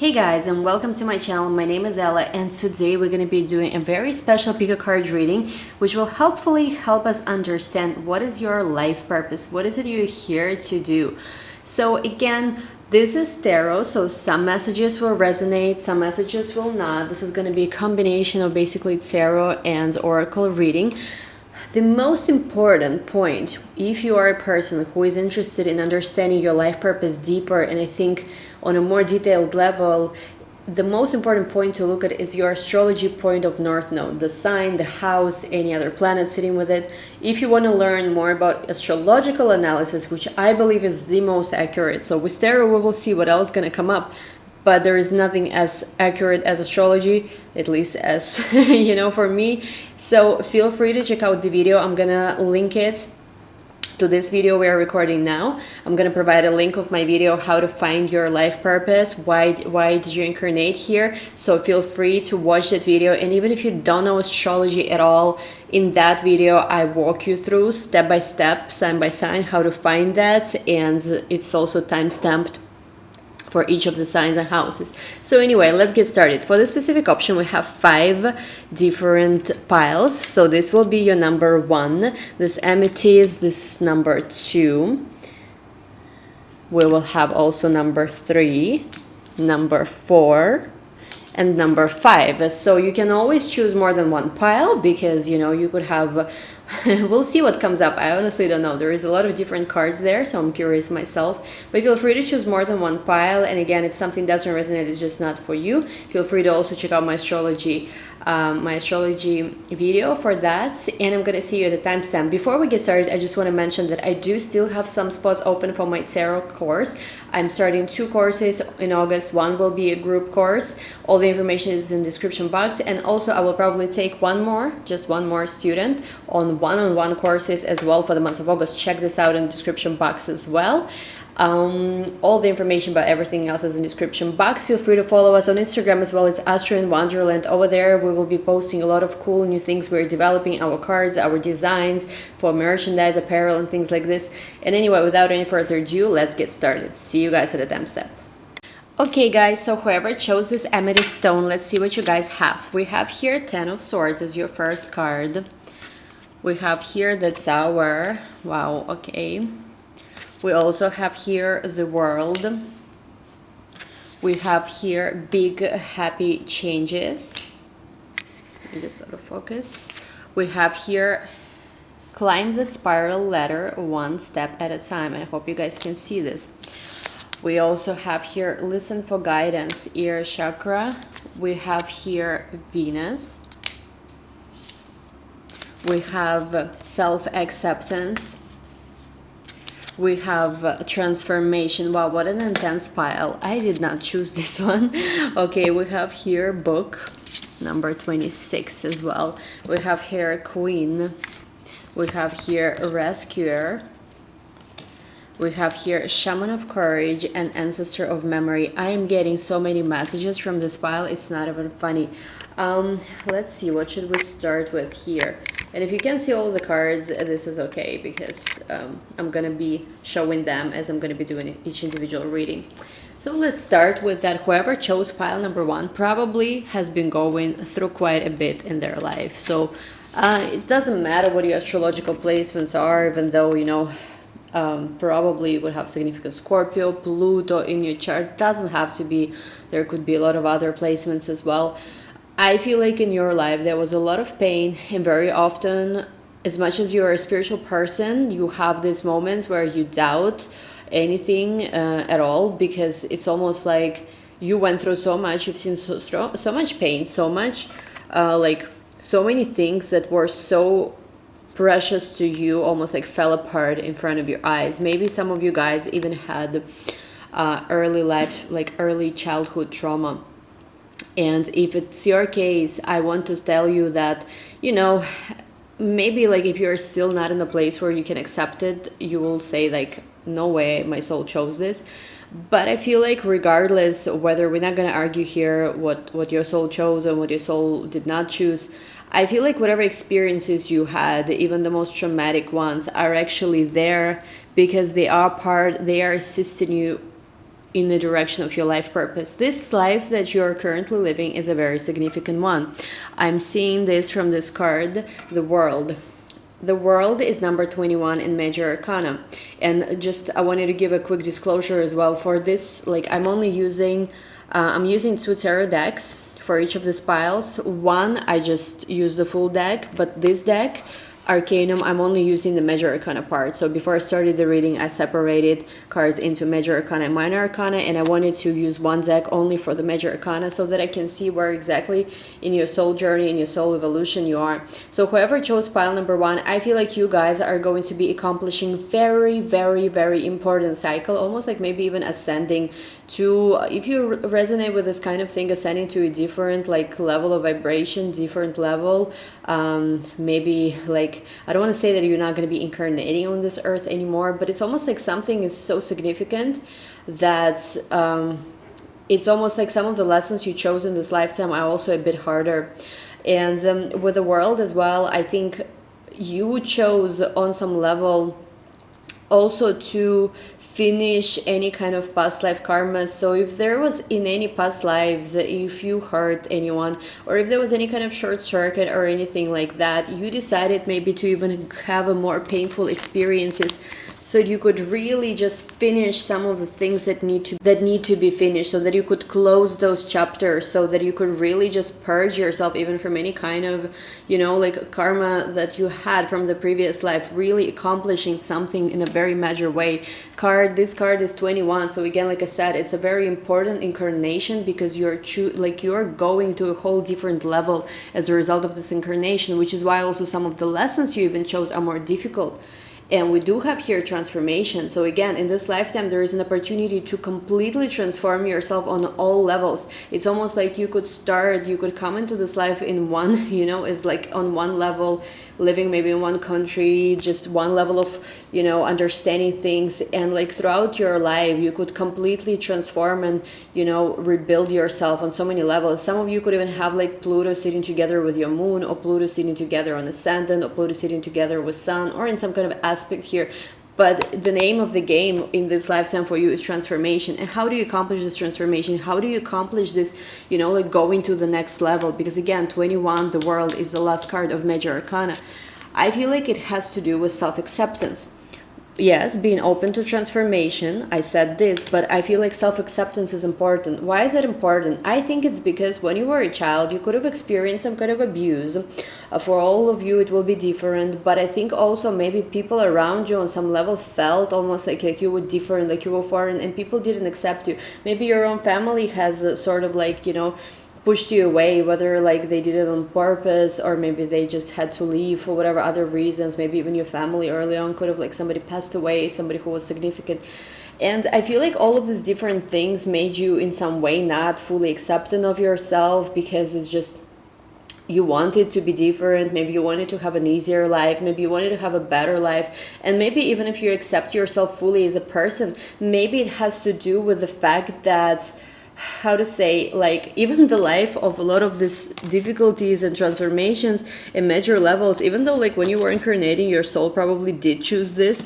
Hey guys, and welcome to my channel. My name is Ella, and today we're going to be doing a very special pick a card reading which will hopefully help us understand what is your life purpose, what is it you're here to do. So again, this is tarot, so some messages will resonate, some messages will not. This is going to be a combination of basically tarot and oracle reading. The most important point, if you are a person who is interested in understanding your life purpose deeper, and I think on a more detailed level, the most important point to look at is your astrology point of north node, the sign, the house, any other planet sitting with it. If you want to learn more about astrological analysis, which I believe is the most accurate, so with tarot we will see what else is going to come up, but there is nothing as accurate as astrology, at least as for me. So feel free to check out the video. I'm gonna link it to this video we are recording now. I'm gonna provide a link of my video, how to find your life purpose, why did you incarnate here. So feel free to watch that video, and even if you don't know astrology at all, in that video I walk you through step by step, sign by sign, how to find that, and it's also time-stamped for each of the signs and houses. So anyway, let's get started. For the specific option, we have 5 different piles. So this will be your number 1. This amethyst, this number 2. We will have also number 3, number 4, and number 5. So you can always choose more than one pile, because you could have we'll see what comes up. I honestly don't know. There is a lot of different cards there, so I'm curious myself. But feel free to choose more than one pile. And again, if something doesn't resonate, it's just not for you. Feel free to also check out my astrology video for that. And I'm gonna see you at the timestamp. Before we get started, I just want to mention that I do still have some spots open for my tarot course. I'm starting 2 courses in August. One will be a group course. All the information is in the description box. And also I will probably take just one more student on one-on-one courses as well for the month of August. Check this out in the description box as well. All the information about everything else is in the description box. Feel free to follow us on Instagram as well. It's Astro and Wonderland. Over there we will be posting a lot of cool new things. We're developing our cards, our designs for merchandise, apparel, and things like this. And anyway, without any further ado, let's get started. See you guys at the timestamp. Okay guys, so whoever chose this amethyst stone, let's see what you guys have. We have here 10 of Swords as your first card. We have here the Tower. Wow, okay. We also have here the World. We have here big happy changes. Let me just sort of focus. We have here climb the spiral ladder one step at a time. I hope you guys can see this. We also have here listen for guidance, ear chakra. We have here Venus. We have self-acceptance. We have transformation. Wow, what an intense pile. I did not choose this one. Okay, we have here book, number 26 as well. We have here queen. We have here rescuer. We have here Shaman of Courage and Ancestor of Memory. I am getting so many messages from this pile, it's not even funny. Let's see, what should we start with here? And if you can see all the cards, this is okay, because I'm going to be showing them as I'm going to be doing each individual reading. So let's start with that. Whoever chose pile number 1 probably has been going through quite a bit in their life. So it doesn't matter what your astrological placements are, even though, probably would have significant Scorpio, Pluto in your chart. Doesn't have to be. There could be a lot of other placements as well. I feel like in your life there was a lot of pain, and very often, as much as you're a spiritual person, you have these moments where you doubt anything at all, because it's almost like you went through so much, you've seen so much pain, so much so many things that were so precious to you almost like fell apart in front of your eyes. Maybe some of you guys even had early childhood trauma. And if it's your case, I want to tell you that, maybe if you're still not in a place where you can accept it, you will say no way, my soul chose this. But I feel like regardless of whether, we're not going to argue here what your soul chose and what your soul did not choose, I feel like whatever experiences you had, even the most traumatic ones, are actually there because they are assisting you in the direction of your life purpose. This life that you're currently living is a very significant one. I'm seeing this from this card, the World. The World is number 21 in Major Arcana. And just, I wanted to give a quick disclosure as well for this. Like, I'm using two tarot decks for each of these piles. One, I just use the full deck, but this deck, Arcanum, I'm only using the Major Arcana part. So before I started the reading, I separated cards into Major Arcana and Minor Arcana, and I wanted to use one deck only for the Major Arcana so that I can see where exactly in your soul journey, in your soul evolution you are. So whoever chose pile number 1, I feel like you guys are going to be accomplishing very, very, very important cycle, almost like maybe even ascending to, if you resonate with this kind of thing, ascending to a different like level of vibration, different level, maybe like, I don't want to say that you're not going to be incarnating on this earth anymore, but it's almost like something is so significant that it's almost like some of the lessons you chose in this lifetime are also a bit harder. And with the World as well, I think you chose on some level also to finish any kind of past life karma. So if there was in any past lives, if you hurt anyone, or if there was any kind of short circuit or anything like that, you decided maybe to even have a more painful experiences so you could really just finish some of the things that need to be finished, so that you could close those chapters, so that you could really just purge yourself even from any kind of, you know, like karma that you had from the previous life, really accomplishing something in a very major way. This card is 21, so again, like I said, it's a very important incarnation because you're going to a whole different level as a result of this incarnation, which is why also some of the lessons you even chose are more difficult. And we do have here transformation. So again, in this lifetime, there is an opportunity to completely transform yourself on all levels. It's almost like you could come into this life in one, you know, is like on one level, living maybe in one country, just one level of, you know, understanding things. And like throughout your life, you could completely transform and, you know, rebuild yourself on so many levels. Some of you could even have like Pluto sitting together with your moon, or Pluto sitting together on ascendant, or Pluto sitting together with sun, or in some kind of aspect here. But the name of the game in this lifetime for you is transformation. And how do you accomplish this transformation? How do you accomplish this, you know, like going to the next level? Because again, 21, the World, is the last card of Major Arcana. I feel like it has to do with self-acceptance. Yes, being open to transformation, I said this, but I feel like self-acceptance is important. Why is it important? I think it's because when you were a child, you could have experienced some kind of abuse. For all of you, it will be different, but I think also maybe people around you on some level felt almost like you were different, like you were foreign, and people didn't accept you. Maybe your own family has sort of like, you know, pushed you away, whether like they did it on purpose or maybe they just had to leave for whatever other reasons. Maybe even your family early on could have, like, somebody passed away, somebody who was significant. And I feel like all of these different things made you in some way not fully accepting of yourself, because it's just, you wanted to be different. Maybe you wanted to have an easier life, maybe you wanted to have a better life. And maybe even if you accept yourself fully as a person, maybe it has to do with the fact that, how to say, like, even the life of a lot of these difficulties and transformations and major levels, even though like when you were incarnating, your soul probably did choose this,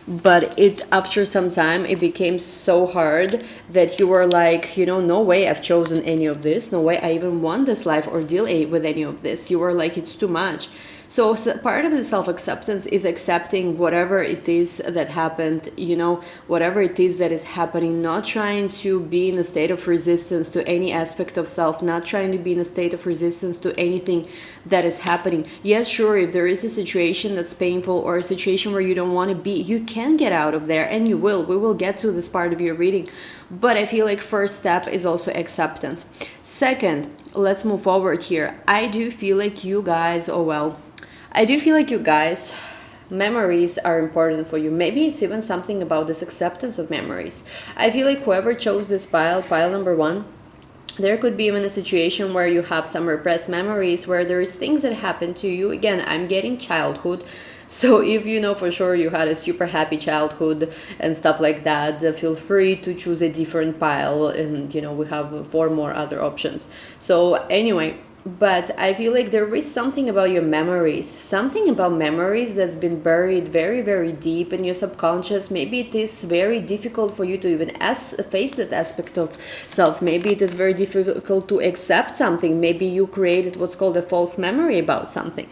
but it, after some time, it became so hard that you were like, you know, no way I've chosen any of this, no way I even want this life or deal with any of this. You were like, it's too much. So part of the self-acceptance is accepting whatever it is that happened, you know, whatever it is that is happening, not trying to be in a state of resistance to any aspect of self, not trying to be in a state of resistance to anything that is happening. Yes, sure, if there is a situation that's painful or a situation where you don't want to be, you can get out of there, and you will. We will get to this part of your reading. But I feel like first step is also acceptance. Second, let's move forward here. I do feel like you guys, memories are important for you. Maybe it's even something about this acceptance of memories. I feel like whoever chose this pile number 1, there could be even a situation where you have some repressed memories, where there is things that happened to you. Again, I'm getting childhood. So if you know for sure you had a super happy childhood and stuff like that, feel free to choose a different pile, and you know, we have 4 more other options. So anyway, But I feel like there is something about your memories, something about memories that's been buried very, very deep in your subconscious. Maybe it is very difficult for you to even face that aspect of self. Maybe it is very difficult to accept something. Maybe you created what's called a false memory about something.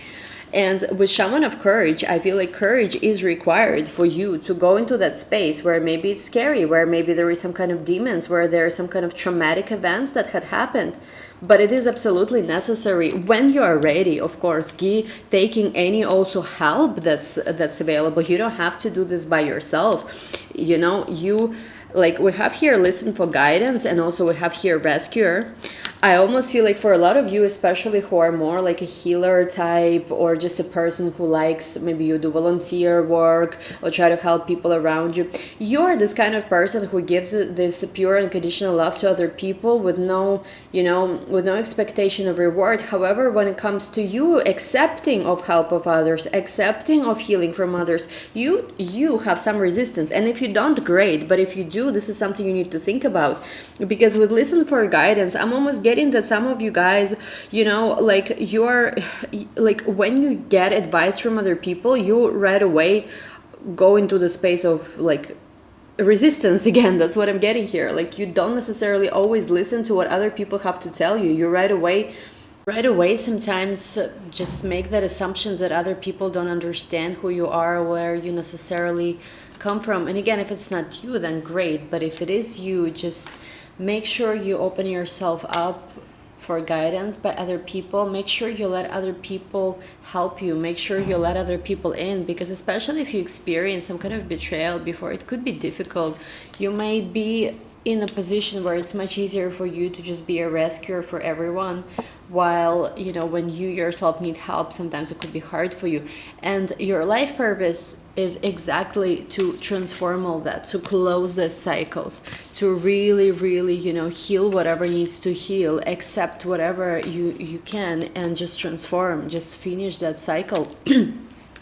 And with Shaman of Courage, I feel like courage is required for you to go into that space where maybe it's scary, where maybe there is some kind of demons, where there are some kind of traumatic events that had happened. But it is absolutely necessary when you are ready, of course, taking any also help that's available. You don't have to do this by yourself. You know, you like we have here listen for guidance, and also we have here rescuer. I almost feel like for a lot of you, especially who are more like a healer type, or just a person who likes, maybe you do volunteer work or try to help people around you, you're this kind of person who gives this pure and conditional love to other people with no, you know, with no expectation of reward. However, when it comes to you accepting of help of others, accepting of healing from others, you have some resistance. And if you don't, great, but if you do, this is something you need to think about. Because with listen for guidance, I'm almost getting that some of you guys, you know, like you're like when you get advice from other people, you right away go into the space of like resistance again. That's what I'm getting here. Like you don't necessarily always listen to what other people have to tell you. You right away sometimes just make that assumptions that other people don't understand who you are, where you necessarily come from. And again, if it's not you, then great, but if it is you, just make sure you open yourself up for guidance by other people. Make sure you let other people help you. Make sure you let other people in, because especially if you experience some kind of betrayal before, it could be difficult. You may be in a position where it's much easier for you to just be a rescuer for everyone, while, you know, when you yourself need help, sometimes it could be hard for you. And your life purpose is exactly to transform all that, to close the cycles, to really, really, you know, heal whatever needs to heal, accept whatever you can, and just transform, just finish that cycle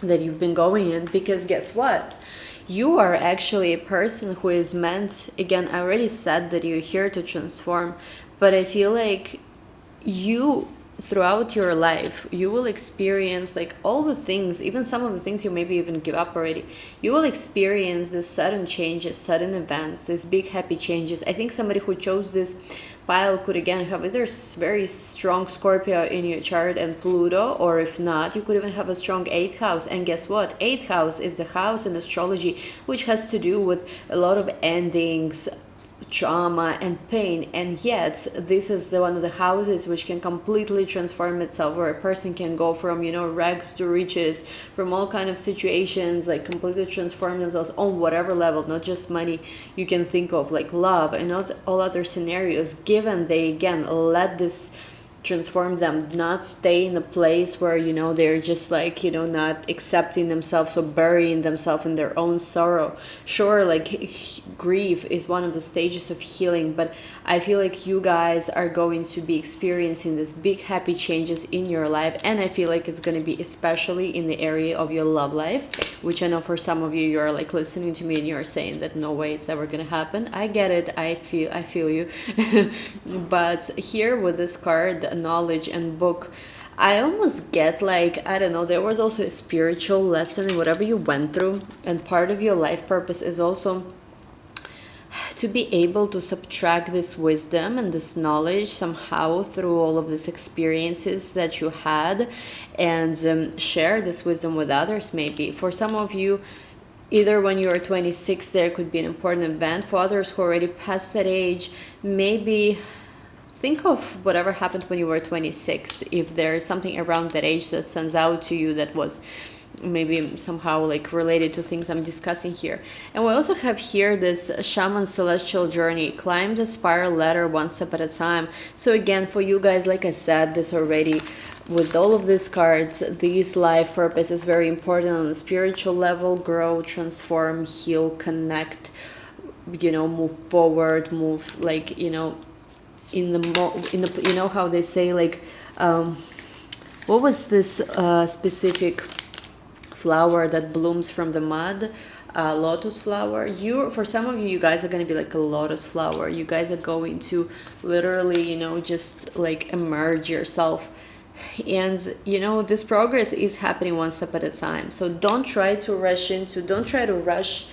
that you've been going in. Because guess what? You are actually a person who is meant, again, I already said that you're here to transform, but I feel like you, throughout your life, you will experience like all the things, even some of the things you maybe even give up already. You will experience these sudden changes, sudden events, these big happy changes. I think somebody who chose this pile could again have either very strong Scorpio in your chart and Pluto, or if not, you could even have a strong 8th house. And guess what? 8th house is the house in astrology which has to do with a lot of endings, trauma and pain, and yet this is the one of the houses which can completely transform itself, where a person can go from, you know, rags to riches, from all kind of situations, like completely transform themselves on whatever level, not just money you can think of, like love and all other scenarios, given they again let this transform them, not stay in a place where, you know, they're just like, you know, not accepting themselves or burying themselves in their own sorrow. Sure, like grief is one of the stages of healing, but I feel like you guys are going to be experiencing this big happy changes in your life, and I feel like it's going to be especially in the area of your love life, which I know for some of you, you're like listening to me and you're saying that no way it's ever going to happen. I get it. I feel you. But here with this card, knowledge and book, I almost get like, I don't know, there was also a spiritual lesson in whatever you went through, and part of your life purpose is also to be able to subtract this wisdom and this knowledge somehow through all of these experiences that you had, and share this wisdom with others. Maybe for some of you, either when you are 26, there could be an important event. For others who already past that age, maybe think of whatever happened when you were 26. If there is something around that age that stands out to you that was maybe somehow like related to things I'm discussing here. And we also have here this Shaman celestial journey, climb the spiral ladder one step at a time. So again, for you guys, like I said this already, with all of these cards, this life purpose is very important on the spiritual level. Grow, transform, heal, connect, you know, move forward, move, like, you know, in the you know how they say, like, what was this specific flower that blooms from the mud? a lotus flower. For some of you, you guys are going to be like a lotus flower. You guys are going to literally, you know, just like emerge yourself. And you know, this progress is happening one step at a time. So don't try to rush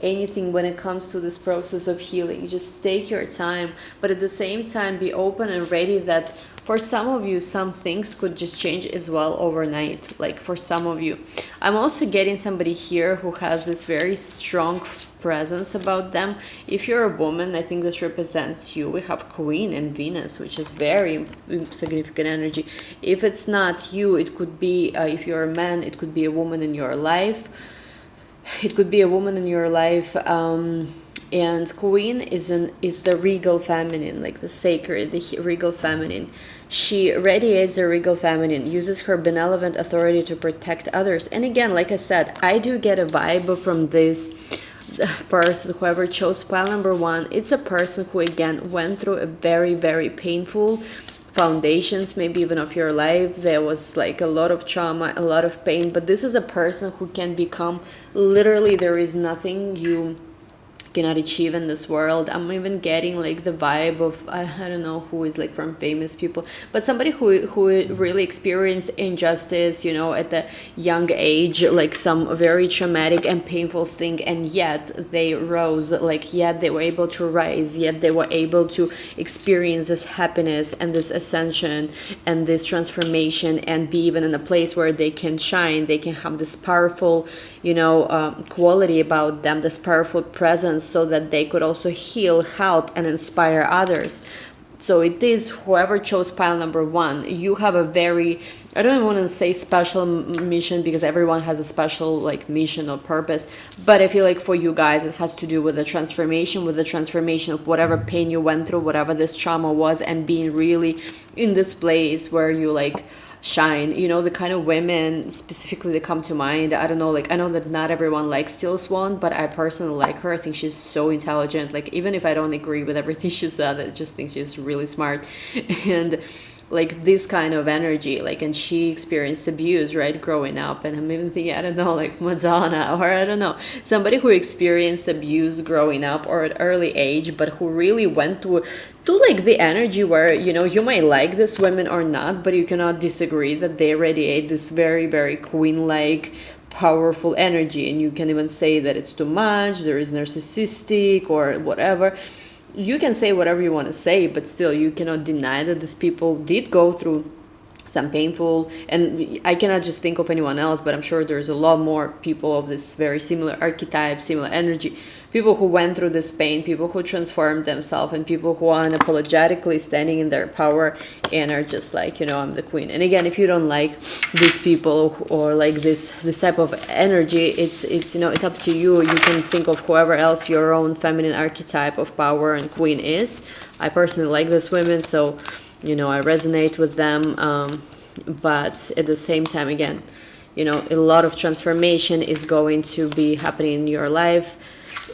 anything when it comes to this process of healing. Just take your time, but at the same time be open and ready that for some of you some things could just change as well overnight. Like for some of you, I'm also getting somebody here who has this very strong presence about them. If you're a woman, I think this represents you. We have Queen and Venus, which is very significant energy. If it's not you, it could be if you're a man, it could be a woman in your life. It could be a woman in your life, and Queen is the regal feminine, like the sacred, the regal feminine. She radiates the regal feminine, uses her benevolent authority to protect others. And again, like I said, I do get a vibe from this person, whoever chose pile number 1. It's a person who again went through a very, very painful foundations, maybe even of your life. There was like a lot of trauma, a lot of pain, but this is a person who can become, literally there is nothing you cannot achieve in this world. I'm even getting like the vibe of I don't know who is like from famous people, but somebody who really experienced injustice, you know, at a young age, like some very traumatic and painful thing, and yet they rose, like yet they were able to rise, yet they were able to experience this happiness and this ascension and this transformation, and be even in a place where they can shine, they can have this powerful, you know, quality about them, this powerful presence, so that they could also heal, help, and inspire others. So it is whoever chose pile number 1. You have a very, I don't even want to say special mission, because everyone has a special like mission or purpose, but I feel like for you guys it has to do with the transformation, of whatever pain you went through, whatever this trauma was, and being really in this place where you like shine. You know, the kind of women specifically that come to mind, I don't know, like I know that not everyone likes Steel Swan, but I personally like her. I think she's so intelligent. Like even if I don't agree with everything she said, I just think she's really smart. And like this kind of energy, like, and she experienced abuse, right, growing up. And I'm even thinking, I don't know, like Madonna, or I don't know, somebody who experienced abuse growing up or at early age, but who really went to like the energy where, you know, you might like this women or not, but you cannot disagree that they radiate this very, very queen-like powerful energy. And you can even say that it's too much, there is narcissistic or whatever. You can say whatever you want to say, but still you cannot deny that these people did go through some painful, and I cannot just think of anyone else, but I'm sure there's a lot more people of this very similar archetype, similar energy, people who went through this pain, people who transformed themselves, and people who are unapologetically standing in their power and are just like, you know, I'm the queen. And again, if you don't like these people or like this type of energy, it's you know, it's up to you. You can think of whoever else your own feminine archetype of power and queen is. I personally like these women, so you know, I resonate with them, but at the same time, again, you know, a lot of transformation is going to be happening in your life.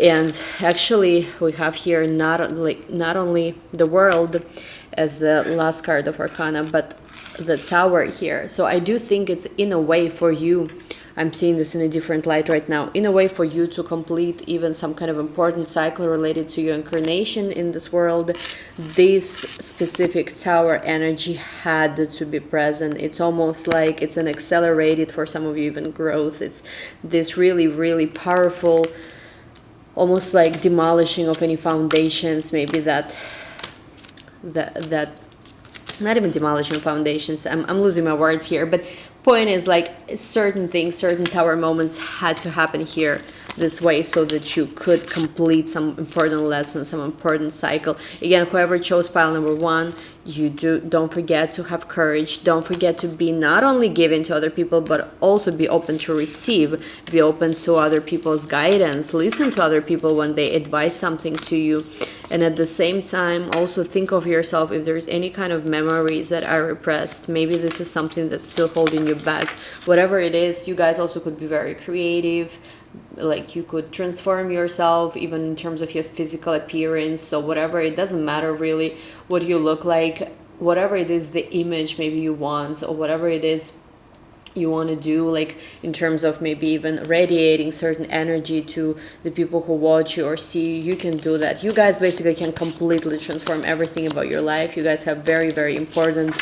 And actually we have here not only the World as the last card of Arcana, but the Tower here. So I do think it's in a way for you, I'm seeing this in a different light right now, in a way for you to complete even some kind of important cycle related to your incarnation in this world. This specific Tower energy had to be present. It's almost like it's an accelerated, for some of you, even growth. It's this really, really powerful, almost like demolishing of any foundations, maybe that not even demolishing foundations, I'm losing my words here, but point is like certain things, certain Tower moments had to happen here this way so that you could complete some important lesson, some important cycle. Again, whoever chose pile number 1, don't forget to have courage. Don't forget to be not only giving to other people, but also be open to receive, be open to other people's guidance, listen to other people when they advise something to you. And at the same time, also think of yourself if there's any kind of memories that are repressed. Maybe this is something that's still holding you back. Whatever it is, you guys also could be very creative. Like you could transform yourself even in terms of your physical appearance. So whatever, it doesn't matter really what you look like, whatever it is, the image maybe you want, or whatever it is you want to do, like in terms of maybe even radiating certain energy to the people who watch you or see you, you can do that. You guys basically can completely transform everything about your life. You guys have very, very important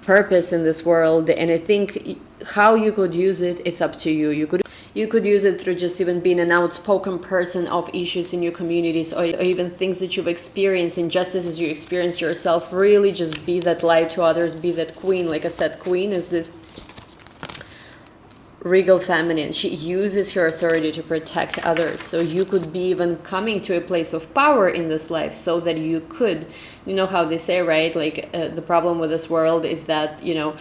purpose in this world, and I think how you could use it, it's up to you. You could use it through just even being an outspoken person of issues in your communities, or even things that you've experienced, injustices you experienced yourself. Really just be that light to others, be that queen. Like I said, queen is this regal feminine. She uses her authority to protect others. So you could be even coming to a place of power in this life so that you could, you know how they say, right? Like the problem with this world is that, you know,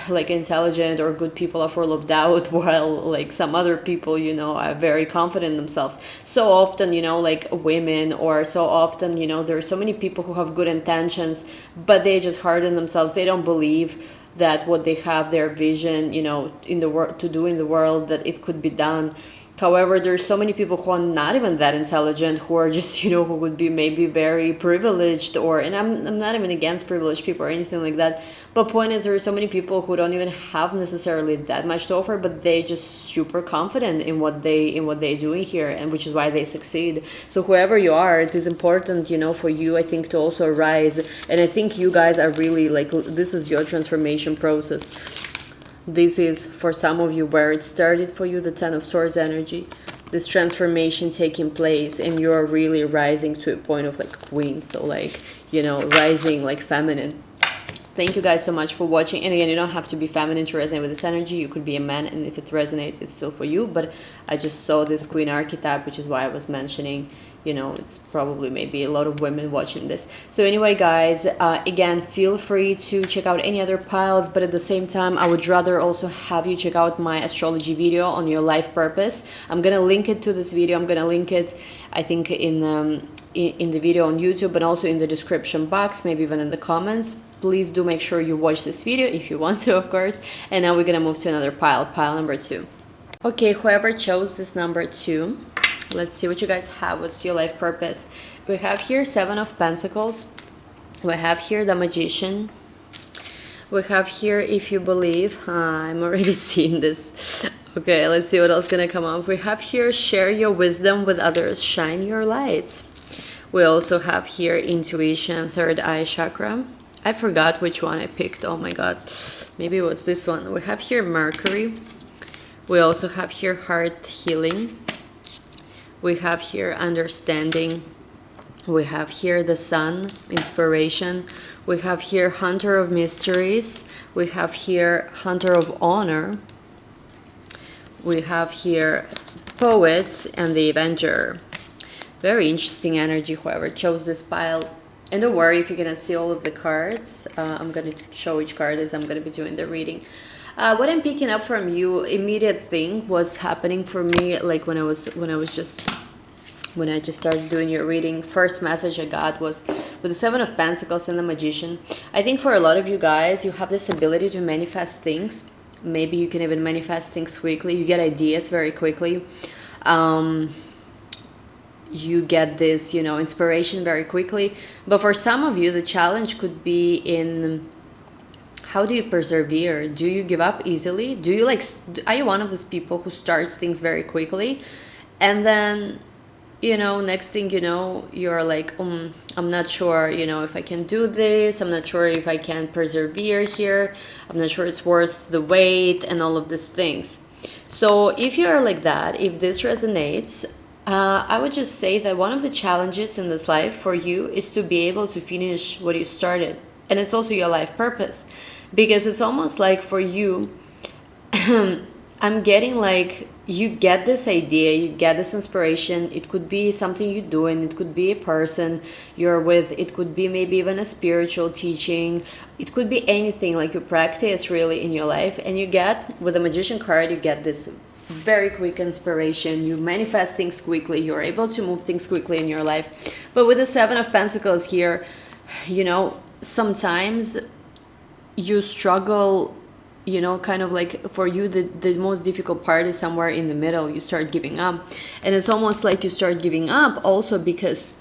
like intelligent or good people are full of doubt, while like some other people, you know, are very confident in themselves. So often, you know, like women, or so often, you know, there are so many people who have good intentions, but they just harden themselves. They don't believe that what they have, their vision, you know, in the world to do in the world, that it could be done. However, there's so many people who are not even that intelligent, who are just, you know, who would be maybe very privileged, or, and I'm not even against privileged people or anything like that. But point is, there are so many people who don't even have necessarily that much to offer, but they just super confident in what they're doing here, and which is why they succeed. So whoever you are, it is important, you know, for you, I think, to also rise. And I think you guys are really like, this is your transformation process. This is, for some of you, where it started for you, the Ten of Swords energy, this transformation taking place, and you're really rising to a point of like queen. So like, you know, rising like feminine. Thank you guys so much for watching. And again, you don't have to be feminine to resonate with this energy. You could be a man, and if it resonates, it's still for you. But I just saw this queen archetype, which is why I was mentioning, you know, it's probably maybe a lot of women watching this. So anyway, guys, again, feel free to check out any other piles, but at the same time, I would rather also have you check out my astrology video on your life purpose. I'm gonna link it to this video. I'm gonna link it, I think, in the video on YouTube, and also in the description box, maybe even in the comments. Please do make sure you watch this video if you want to, of course. And now we're gonna move to another pile number 2. Okay, whoever chose this number 2, let's see what you guys have. What's your life purpose? We have here 7 of Pentacles. We have here the Magician. We have here, if you believe. I'm already seeing this. Okay, let's see what else gonna come up. We have here, share your wisdom with others, shine your light. We also have here intuition, third eye chakra. I forgot which one I picked. Oh my god, maybe it was this one. We have here Mercury. We also have here heart healing. We have here understanding. We have here the sun, inspiration. We have here hunter of mysteries. We have here hunter of honor. We have here poets and the avenger. Very interesting energy, whoever chose this pile. And don't worry if you cannot see all of the cards. I'm going to show which card is I'm going to be doing the reading. What I'm picking up from you, immediate thing was happening for me, like when I just started doing your reading. First message I got was with the 7 of Pentacles and the Magician. I think for a lot of you guys, you have this ability to manifest things. Maybe you can even manifest things quickly. You get ideas very quickly. You get this, you know, inspiration very quickly. But for some of you, the challenge could be in how do you persevere? Do you give up easily? Do you are you one of those people who starts things very quickly, and then, you know, next thing you know, you're like, I'm not sure, you know, if I can do this. I'm not sure if I can persevere here. I'm not sure it's worth the wait and all of these things. So if you're like that, if this resonates, I would just say that one of the challenges in this life for you is to be able to finish what you started. And it's also your life purpose. Because it's almost like for you, I'm getting like, you get this idea, you get this inspiration. It could be something you're doing. It could be a person you're with. It could be maybe even a spiritual teaching. It could be anything like you practice really in your life. And you get, with the Magician card, you get this very quick inspiration. You manifest things quickly. You're able to move things quickly in your life. But with the 7 of Pentacles here, you know, sometimes you struggle, you know, kind of like for you, the most difficult part is somewhere in the middle. You start giving up. And it's almost like you start giving up also because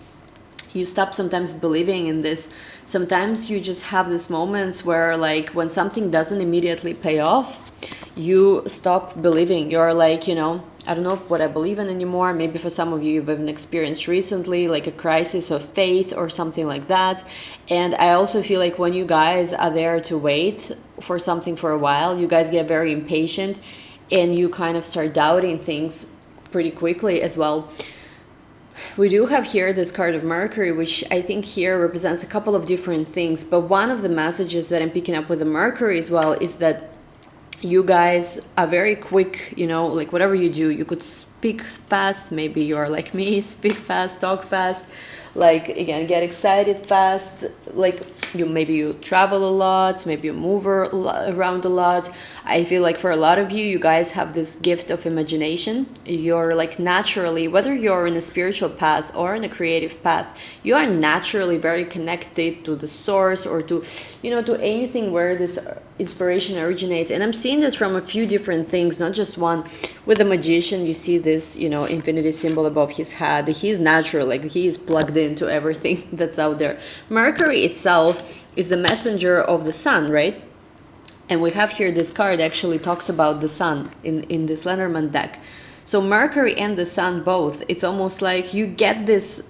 you stop sometimes believing in this. Sometimes you just have these moments where, like, when something doesn't immediately pay off, you stop believing. You're like, I don't know what I believe in anymore. Maybe for some of you, you've even experienced recently like a crisis of faith or something like that. And I also feel like when you guys are there to wait for something for a while, you guys get very impatient and you kind of start doubting things pretty quickly as well. We do have here this card of Mercury, which I think here represents a couple of different things. But one of the messages that I'm picking up with the Mercury as well is that you guys are very quick, like whatever you do, you could speak fast. Maybe you're like me, speak fast, talk fast, like, again, get excited fast. Like, maybe you travel a lot, maybe you move around a lot. I feel like for a lot of you, you guys have this gift of imagination. You're like naturally, whether you're in a spiritual path or in a creative path, you are naturally very connected to the source or to anything where this inspiration originates. And I'm seeing this from a few different things, not just one. With the magician, you see this, infinity symbol above his head. He's natural, like he is plugged into everything that's out there. Mercury itself is the messenger of the sun, right? And we have here this card actually talks about the sun in this Lenormand deck. So Mercury and the sun both, it's almost like you get these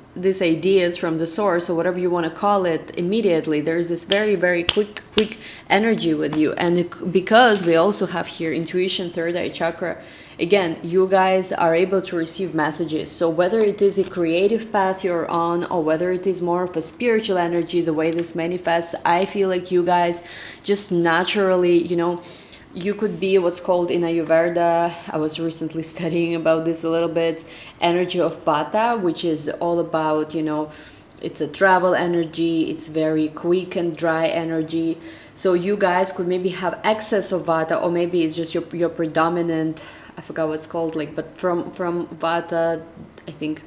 ideas from the source or whatever you want to call it immediately. There's this very, very quick energy with you. And because we also have here intuition, third eye chakra, again, you guys are able to receive messages. So whether it is a creative path you're on or whether it is more of a spiritual energy, the way this manifests, I feel like you guys just naturally, you could be what's called in Ayurveda, I was recently studying about this a little bit, energy of Vata, which is all about, it's a travel energy, it's very quick and dry energy. So you guys could maybe have excess of Vata, or maybe it's just your predominant, I forgot what it's called, but from Vata, I think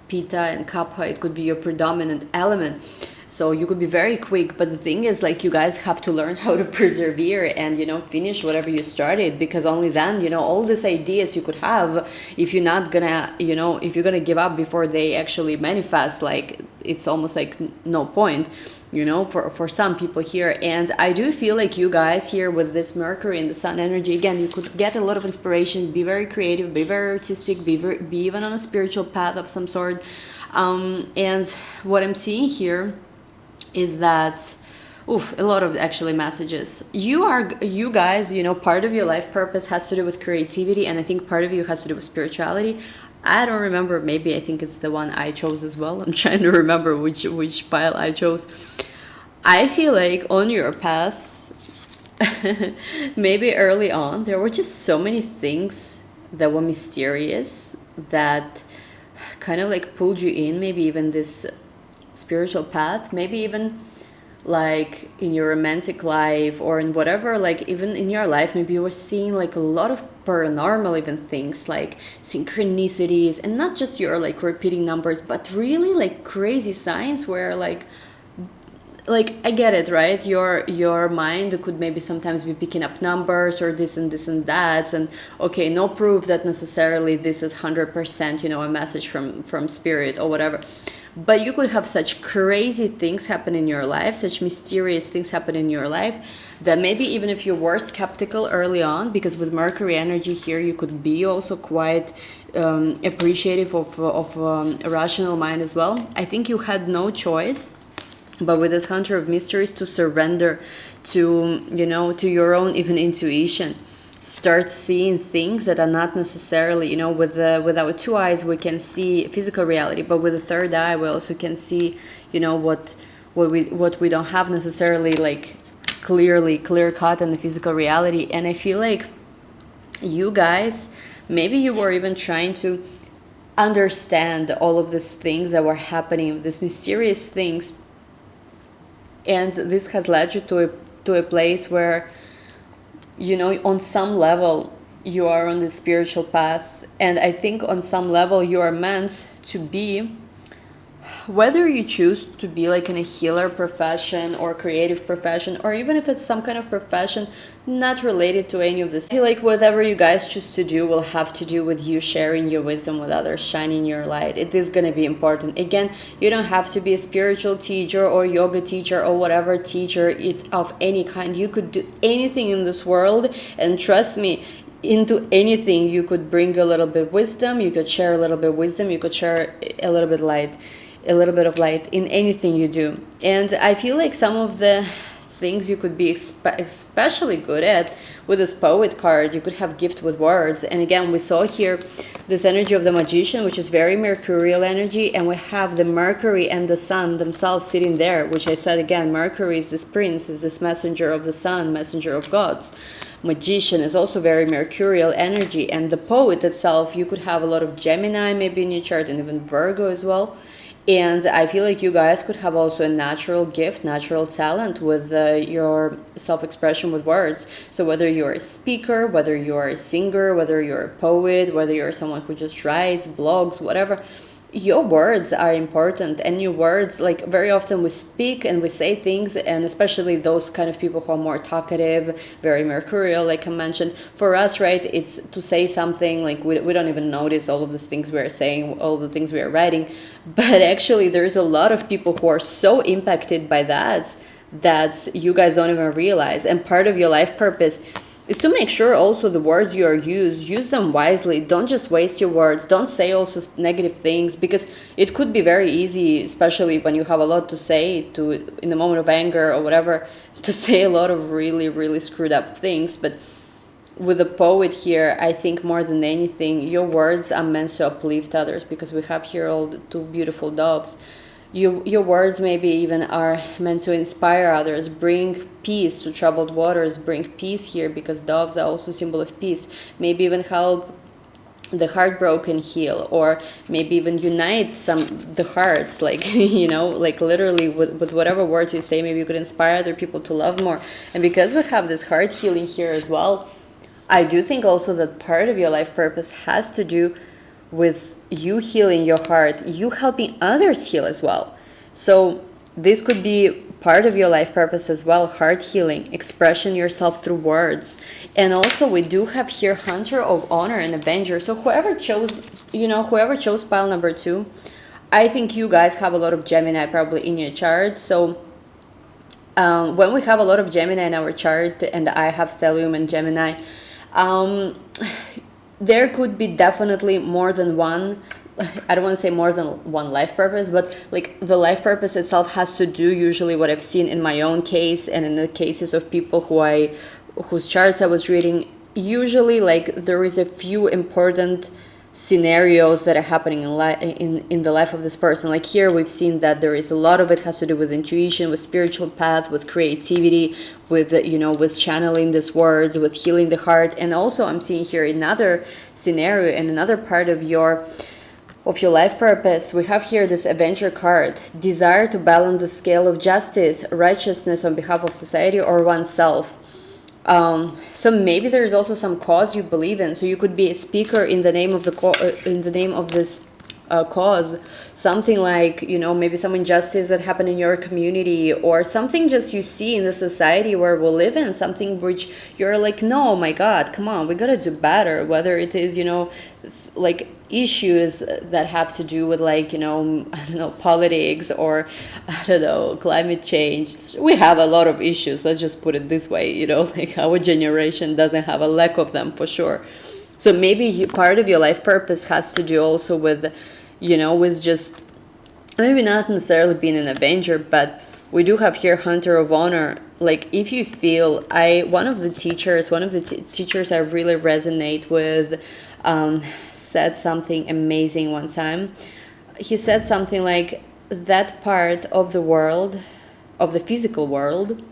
Pitta and Kapha, it could be your predominant element. So you could be very quick, but the thing is, like, you guys have to learn how to persevere and, finish whatever you started, because only then, all these ideas you could have, if you're not gonna, if you're gonna give up before they actually manifest, like, it's almost like no point, for some people here. And I do feel like you guys here with this Mercury and the Sun energy, again, you could get a lot of inspiration, be very creative, be very artistic, be even on a spiritual path of some sort. And what I'm seeing here is that a lot of actually messages. You guys, part of your life purpose has to do with creativity, and I think part of you has to do with spirituality. I don't remember, maybe I think it's the one I chose as well. I'm trying to remember which pile I chose. I feel like on your path, maybe early on, there were just so many things that were mysterious that kind of like pulled you in, maybe even this spiritual path, maybe even like in your romantic life or in whatever, like even in your life, maybe you were seeing like a lot of paranormal even things, like synchronicities, and not just your like repeating numbers, but really like crazy signs where like I get it, right? Your mind could maybe sometimes be picking up numbers or this and this and that, and okay, no proof that necessarily this is 100%, a message from spirit or whatever. But you could have such crazy things happen in your life, such mysterious things happen in your life, that maybe even if you were skeptical early on, because with Mercury energy here, you could be also quite appreciative of a rational mind as well. I think you had no choice, but with this Hunter of Mysteries, to surrender to, to your own even intuition. Start seeing things that are not necessarily, with our two eyes we can see physical reality, but with the third eye we also can see, what we don't have necessarily like clear cut in the physical reality. And I feel like you guys, maybe you were even trying to understand all of these things that were happening, these mysterious things, and this has led you to a place where, on some level, you are on the spiritual path. And I think on some level, you are meant to be whether you choose to be like in a healer profession or creative profession, or even if it's some kind of profession not related to any of this, I feel like whatever you guys choose to do will have to do with you sharing your wisdom with others, shining your light. It is going to be important. Again, you don't have to be a spiritual teacher or yoga teacher or whatever teacher of any kind. You could do anything in this world, and trust me, into anything you could bring a little bit wisdom, you could share a little bit wisdom, you could share a little bit light, a little bit of light in anything you do. And I feel like some of the things you could be especially good at with this poet card, you could have gift with words. And again, we saw here this energy of the magician, which is very mercurial energy, and we have the Mercury and the sun themselves sitting there, which I said again, Mercury is this prince, is this messenger of the sun, messenger of gods. Magician is also very mercurial energy, and the poet itself, you could have a lot of Gemini maybe in your chart, and even Virgo as well. And I feel like you guys could have also a natural gift, natural talent with your self-expression with words. So whether you're a speaker, whether you're a singer, whether you're a poet, whether you're someone who just writes, blogs, whatever, your words are important. And your words, like very often we speak and we say things, and especially those kind of people who are more talkative, very mercurial, like I mentioned, for us, right, it's to say something like we don't even notice all of these things we are saying, all the things we are writing, but actually there's a lot of people who are so impacted by that you guys don't even realize. And part of your life purpose is to make sure also the words you are use them wisely. Don't just waste your words. Don't say also negative things, because it could be very easy, especially when you have a lot to say, to in the moment of anger or whatever, to say a lot of really, really screwed up things. But with the poet here, I think more than anything, your words are meant to uplift others, because we have here all the two beautiful doves. Your words maybe even are meant to inspire others, bring peace to troubled waters, bring peace here, because doves are also a symbol of peace. Maybe even help the heartbroken heal, or maybe even unite the hearts, like like literally with whatever words you say, maybe you could inspire other people to love more. And because we have this heart healing here as well, I do think also that part of your life purpose has to do with you healing your heart, you helping others heal as well. So this could be part of your life purpose as well, heart healing, expression yourself through words. And also we do have here Hunter of Honor and Avenger. So whoever chose pile number 2, I think you guys have a lot of Gemini probably in your chart. So when we have a lot of Gemini in our chart, and I have stellium and Gemini, there could be definitely more than one, I don't want to say more than one life purpose, but like the life purpose itself has to do usually what I've seen in my own case and in the cases of people whose charts I was reading. Usually like there is a few important scenarios that are happening in the life of this person. Like here we've seen that there is a lot of it has to do with intuition, with spiritual path, with creativity, with with channeling these words, with healing the heart. And also I'm seeing here another scenario and another part of your life purpose. We have here this Avenger card, desire to balance the scale of justice, righteousness on behalf of society or oneself. So maybe there's also some cause you believe in. So you could be a speaker in the name of this cause. Something like maybe some injustice that happened in your community, or something just you see in the society where we live in, something which you're like, no, my God, come on, we gotta do better. Whether it is like issues that have to do with like I don't know, politics, or I don't know, climate change. We have a lot of issues, let's just put it this way. Like our generation doesn't have a lack of them for sure. So maybe part of your life purpose has to do also with with just maybe not necessarily being an Avenger, but we do have here Hunter of Honor. Like if you feel, one of the teachers I really resonate with said something amazing one time. He said something like, that part of the world, of the physical world,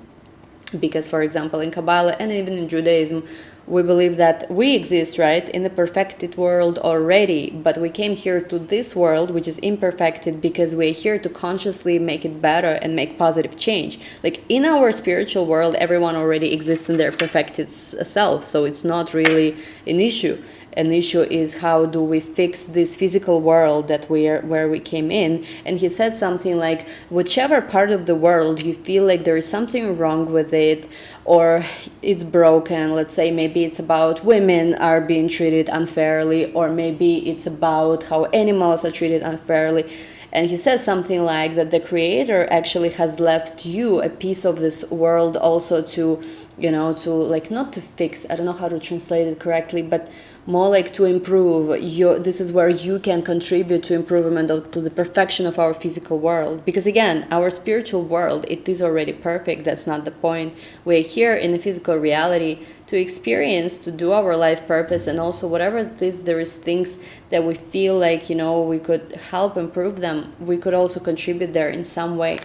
because for example in Kabbalah and even in Judaism, we believe that we exist, right, in the perfected world already, but we came here to this world, which is imperfected, because we're here to consciously make it better and make positive change. Like in our spiritual world, everyone already exists in their perfected self, so it's not really an issue. an issue is how do we fix this physical world that where we came in. And he said something like, whichever part of the world you feel like there is something wrong with it, or it's broken, let's say maybe it's about women are being treated unfairly, or maybe it's about how animals are treated unfairly. And he says something like that the creator actually has left you a piece of this world also to, you know, to like, not to fix, I don't know how to translate it correctly, but more like to improve your, this is where you can contribute to improvement of, to the perfection of our physical world. Because again, our spiritual world, it is already perfect. That's not the point. We're here in the physical reality to experience, to do our life purpose, and also whatever it is, there is things that we feel like, you know, we could help improve them, we could also contribute there in some way.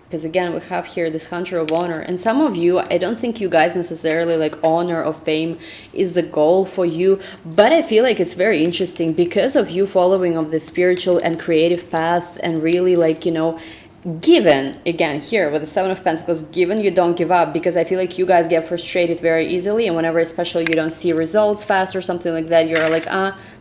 Because again, we have here this hunter of honor, and some of you, I don't think you guys necessarily like honor or fame is the goal for you, but I feel like it's very interesting because of you following of the spiritual and creative path, and really like, you know, given, again here with the Seven of Pentacles, given, you don't give up, because I feel like you guys get frustrated very easily, and whenever especially you don't see results fast or something like that, you're like,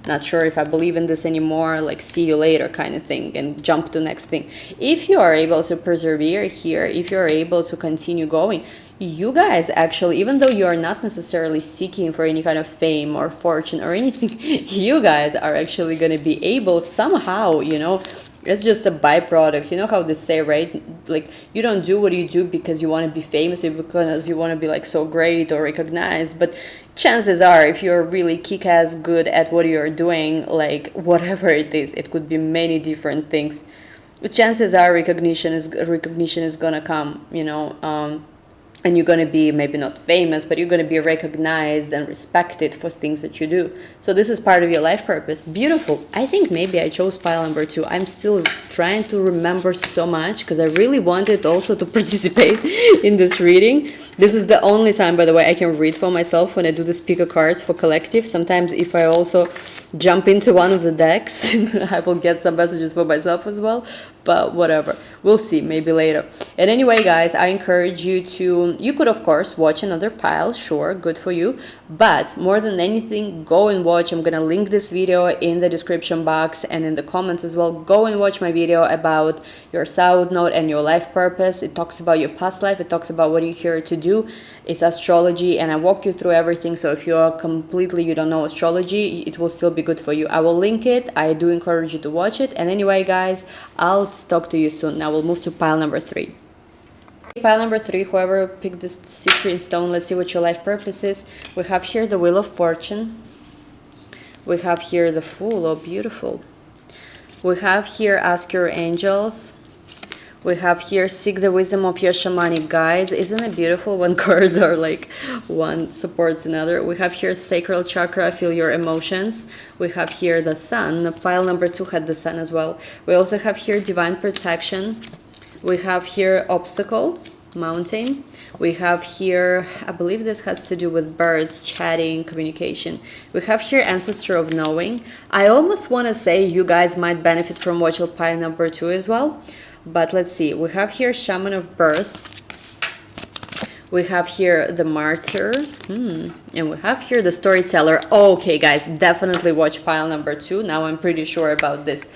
not sure if I believe in this anymore, like see you later kind of thing, and jump to the next thing. If you are able to persevere here, if you're able to continue going, you guys actually, even though you are not necessarily seeking for any kind of fame or fortune or anything, you guys are actually going to be able somehow, you know, it's just a byproduct. You know how they say, right? Like, you don't do what you do because you want to be famous or because you want to be like so great or recognized. But chances are, if you're really kick-ass good at what you're doing, like whatever it is, it could be many different things. But chances are recognition is gonna come, you know. And you're going to be maybe not famous, but you're going to be recognized and respected for things that you do. So this is part of your life purpose. Beautiful. I think maybe I chose pile number 2. I'm still trying to remember so much because I really wanted also to participate in this reading. This is the only time, by the way, I can read for myself when I do the speaker cards for collective. Sometimes if I also jump into one of the decks, I will get some messages for myself as well. But whatever, we'll see, maybe later. And anyway, guys, I encourage you to, you could of course watch another pile, sure, good for you, but more than anything, go and watch. I'm gonna link this video in the description box and in the comments as well. Go and watch my video about your South Node and your life purpose. It talks about your past life, it talks about what you're here to do. It's astrology, and I walk you through everything, so if you're completely, you don't know astrology, it will still be good for you. I will link it. I do encourage you to watch it. And anyway, guys, I'll talk to you soon. Now we'll move to pile number 3. Pile number 3, whoever picked this citrine stone, let's see what your life purpose is. We have here the Wheel of Fortune. We have here the Fool. Oh, beautiful. We have here Ask Your Angels. We have here Seek the Wisdom of Your Shamanic Guides. Isn't it beautiful when cards are like one supports another? We have here Sacral Chakra, Feel Your Emotions. We have here the Sun. Pile number 2 had the Sun as well. We also have here Divine Protection. We have here Obstacle, Mountain. We have here, I believe this has to do with birds, chatting, communication. We have here Ancestor of Knowing. I almost want to say you guys might benefit from watching pile number 2 as well. But let's see, we have here Shaman of Birth, we have here the Martyr, and we have here the Storyteller. Okay, guys, definitely watch pile number 2. Now I'm pretty sure about this,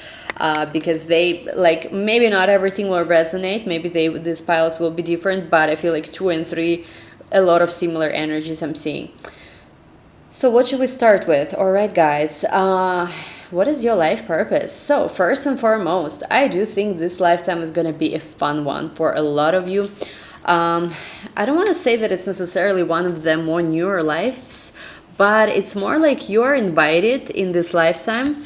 because they, like, maybe not everything will resonate, maybe these piles will be different, but I feel like 2 and 3, a lot of similar energies I'm seeing. So what should we start with? All right, guys. What is your life purpose? So first and foremost, I do think this lifetime is going to be a fun one for a lot of you. I don't want to say that it's necessarily one of the more newer lives, but it's more like you're invited in this lifetime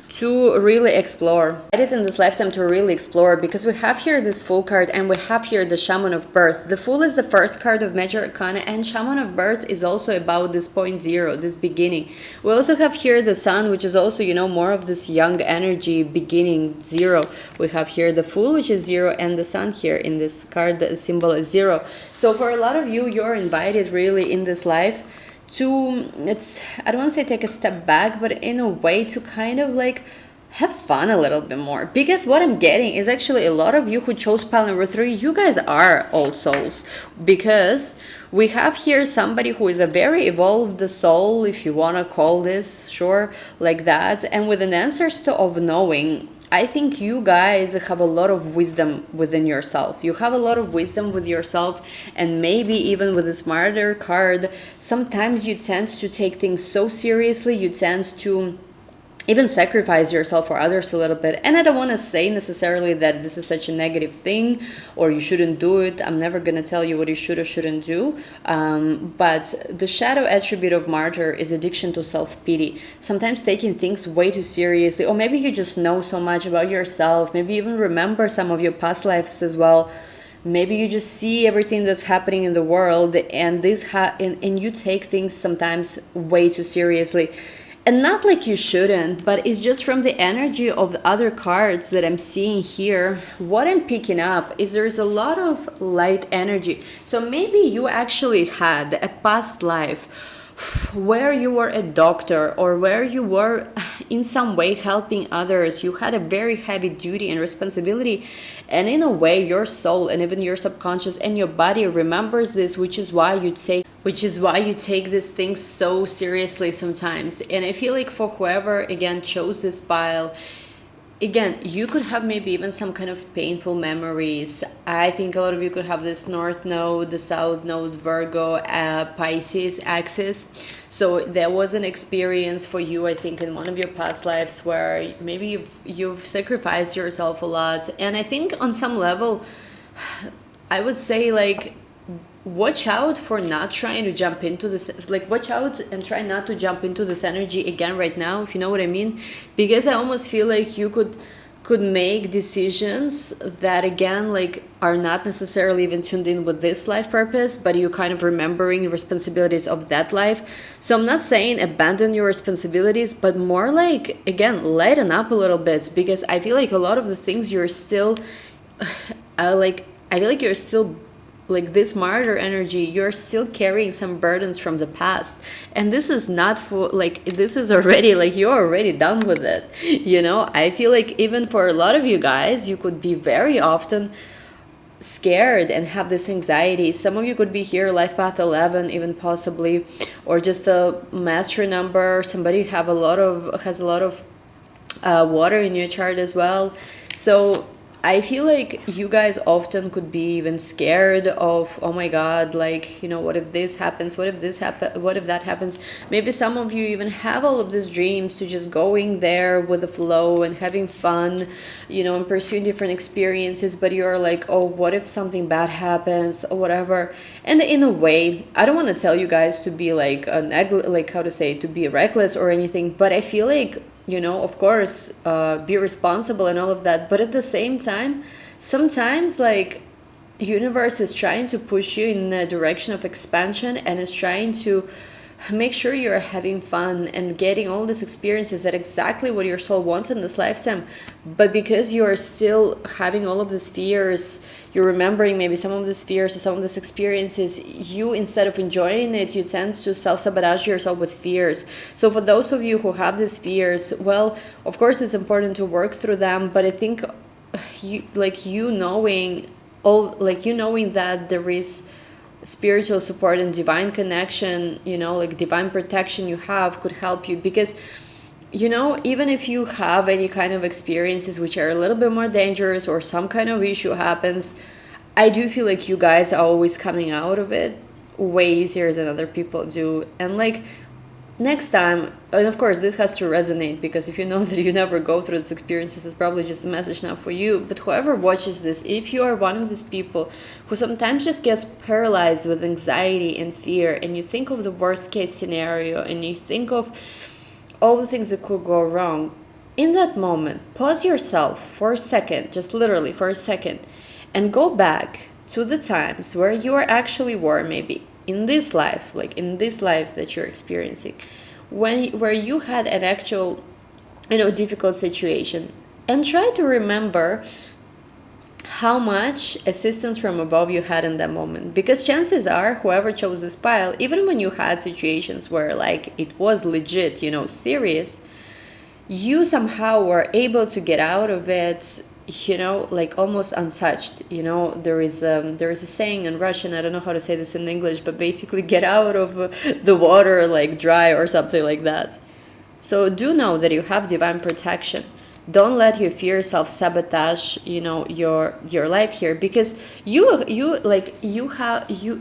to really explore. In this lifetime to really explore, because we have here this Fool card and we have here the Shaman of Birth. The Fool is the first card of Major Arcana, and Shaman of Birth is also about this point zero, this beginning. We also have here the Sun, which is also, you know, more of this young energy, beginning, zero. We have here the Fool, which is 0, and the Sun here in this card, the symbol is 0. So for a lot of you, you're invited really in this life to, I don't want to say take a step back, but in a way to kind of like have fun a little bit more, because what I'm getting is actually a lot of you who chose pile number 3, you guys are old souls, because we have here somebody who is a very evolved soul, if you want to call this, sure, like that, and with an ancestor of knowing. I think you guys have a lot of wisdom within yourself. You have a lot of wisdom with yourself, and maybe even with this martyr card, sometimes you tend to take things so seriously, you tend to even sacrifice yourself for others a little bit. And I don't want to say necessarily that this is such a negative thing or you shouldn't do it. I'm never going to tell you what you should or shouldn't do. But the shadow attribute of martyr is addiction to self-pity. Sometimes taking things way too seriously, or maybe you just know so much about yourself, maybe even remember some of your past lives as well. Maybe you just see everything that's happening in the world, and and you take things sometimes way too seriously. And not like you shouldn't, but it's just from the energy of the other cards that I'm seeing here. What I'm picking up is there's a lot of light energy. So maybe you actually had a past life where you were a doctor, or where you were in some way helping others. You had a very heavy duty and responsibility, and in a way your soul and even your subconscious and your body remembers this, which is why you take these things so seriously sometimes. And I feel like for whoever again chose this pile, again, you could have maybe even some kind of painful memories. I think a lot of you could have this North Node, the South Node, Virgo, Pisces axis. So there was an experience for you, I think, in one of your past lives where maybe you've sacrificed yourself a lot. And I think on some level, I would say, like, watch out for not trying to jump into this, like watch out and try not to jump into this energy again right now, if you know what I mean, because I almost feel like you could make decisions that again like are not necessarily even tuned in with this life purpose, but you kind of remembering the responsibilities of that life. So I'm not saying abandon your responsibilities, but more like again lighten up a little bit, because I feel like a lot of the things you're still I feel like you're still, like this martyr energy, you're still carrying some burdens from the past, and this is not for, like, this is already, like, you're already done with it, you know. I feel like even for a lot of you guys, you could be very often scared and have this anxiety. Some of you could be here life path 11 even possibly, or just a master number. Somebody has a lot of water in your chart as well. So I feel like you guys often could be even scared of, oh my God, like, you know, what if this happens? What if this happen? What if that happens? Maybe some of you even have all of these dreams to just going there with the flow and having fun, you know, and pursuing different experiences. But you're like, oh, what if something bad happens or whatever? And in a way, I don't want to tell you guys to be like, to be reckless or anything. But I feel like, you know, of course, be responsible and all of that, but at the same time, sometimes like universe is trying to push you in a direction of expansion, and is trying to make sure you're having fun and getting all these experiences that exactly what your soul wants in this lifetime. But because you are still having all of these fears, you're remembering maybe some of these fears or some of these experiences, you, instead of enjoying it, you tend to self-sabotage yourself with fears. So for those of you who have these fears, well, of course it's important to work through them, but I think you knowing that there is spiritual support and divine connection, you know, like divine protection you have, could help you. Because, you know, even if you have any kind of experiences which are a little bit more dangerous, or some kind of issue happens, I do feel like you guys are always coming out of it way easier than other people do. And like next time, and of course this has to resonate, because if you know that you never go through these experiences, it's probably just a message now for you. But whoever watches this, if you are one of these people who sometimes just gets paralyzed with anxiety and fear, and you think of the worst case scenario, and you think of all the things that could go wrong, in that moment, pause yourself for a second, just literally for a second, and go back to the times where you actually were, maybe in this life, like in this life that you're experiencing, where you had an actual, you know, difficult situation, and try to remember how much assistance from above you had in that moment. Because chances are, whoever chose this pile, even when you had situations where like it was legit, you know, serious, you somehow were able to get out of it, you know, like almost untouched. You know, there is a saying in Russian, I don't know how to say this in English, but basically get out of the water like dry or something like that. So do know that you have divine protection. Don't let your fear self-sabotage, you know, your life here, because you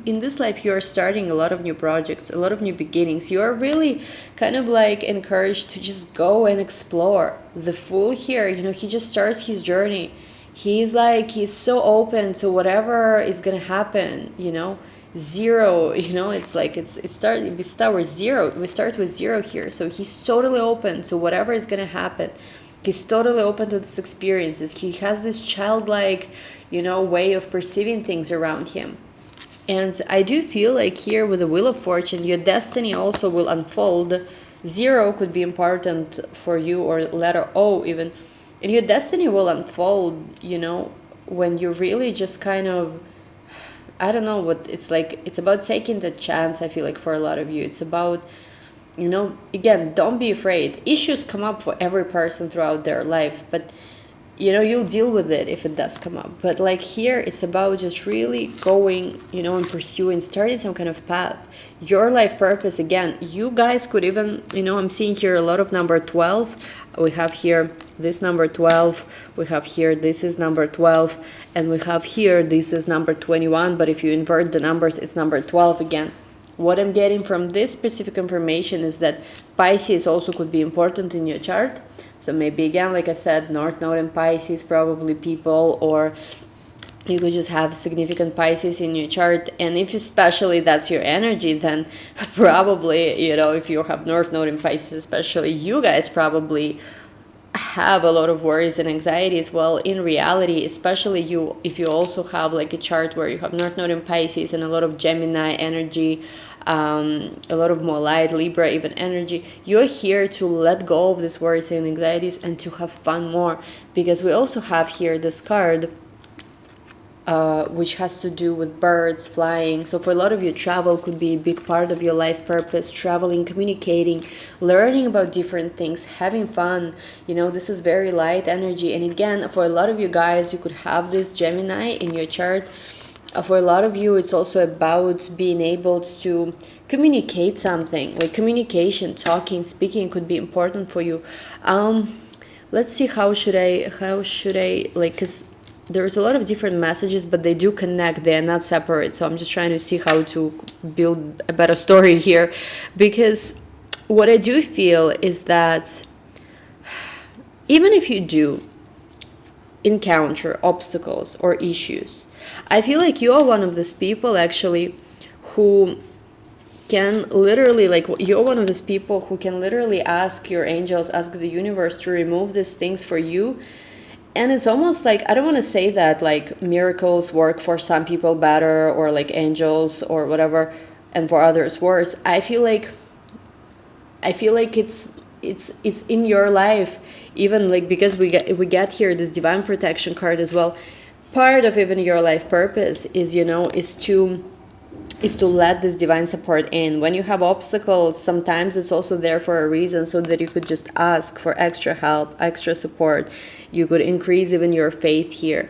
in this life you are starting a lot of new projects, a lot of new beginnings. You are really kind of like encouraged to just go and explore. The Fool here, you know, he just starts his journey. He's so open to whatever is gonna happen, you know. Zero, you know, it's like we start with zero. We start with zero here, so he's totally open to whatever is gonna happen. He's totally open to these experiences. He has this childlike, you know, way of perceiving things around him. And I do feel like here with the Wheel of Fortune, your destiny also will unfold. Zero could be important for you, or letter O even. And your destiny will unfold, you know, when you really just kind of, I don't know what it's like. It's about taking the chance, I feel like, for a lot of you. It's about, you know, again, don't be afraid. Issues come up for every person throughout their life, but you know, you'll deal with it if it does come up. But like here, it's about just really going, you know, and pursuing, starting some kind of path. Your life purpose, again, you guys could even, you know, I'm seeing here a lot of number 12. We have here this number 12. We have here, this is number 12. And we have here, this is number 21. But if you invert the numbers, it's number 12 again. What I'm getting from this specific information is that Pisces also could be important in your chart. So maybe again, like I said, North Node in Pisces, probably people, or you could just have significant Pisces in your chart. And if especially that's your energy, then probably, you know, if you have North Node in Pisces especially, you guys probably have a lot of worries and anxieties. Well, in reality, especially you, if you also have like a chart where you have North Node in Pisces and a lot of Gemini energy, a lot of more light Libra even energy, you're here to let go of these worries and anxieties and to have fun more, because we also have here this card which has to do with birds, flying. So for a lot of you, travel could be a big part of your life purpose. Traveling, communicating, learning about different things, having fun. You know, this is very light energy. And again, for a lot of you guys, you could have this Gemini in your chart. For a lot of you, it's also about being able to communicate something. Like communication, talking, speaking could be important for you. Let's see, how should I like, because there's a lot of different messages, but they do connect. They are not separate. So I'm just trying to see how to build a better story here. Because what I do feel is that even if you do encounter obstacles or issues, I feel like you are one of these people actually who can literally, like, you're one of these people who can literally ask your angels, ask the universe to remove these things for you. And it's almost like, I don't want to say that like miracles work for some people better, or like angels or whatever, and for others worse. I feel like it's in your life, even like, because we get here this divine protection card as well. Part of even your life purpose is, you know, is to let this divine support in. When you have obstacles, sometimes it's also there for a reason, so that you could just ask for extra help, extra support. You could increase even your faith here.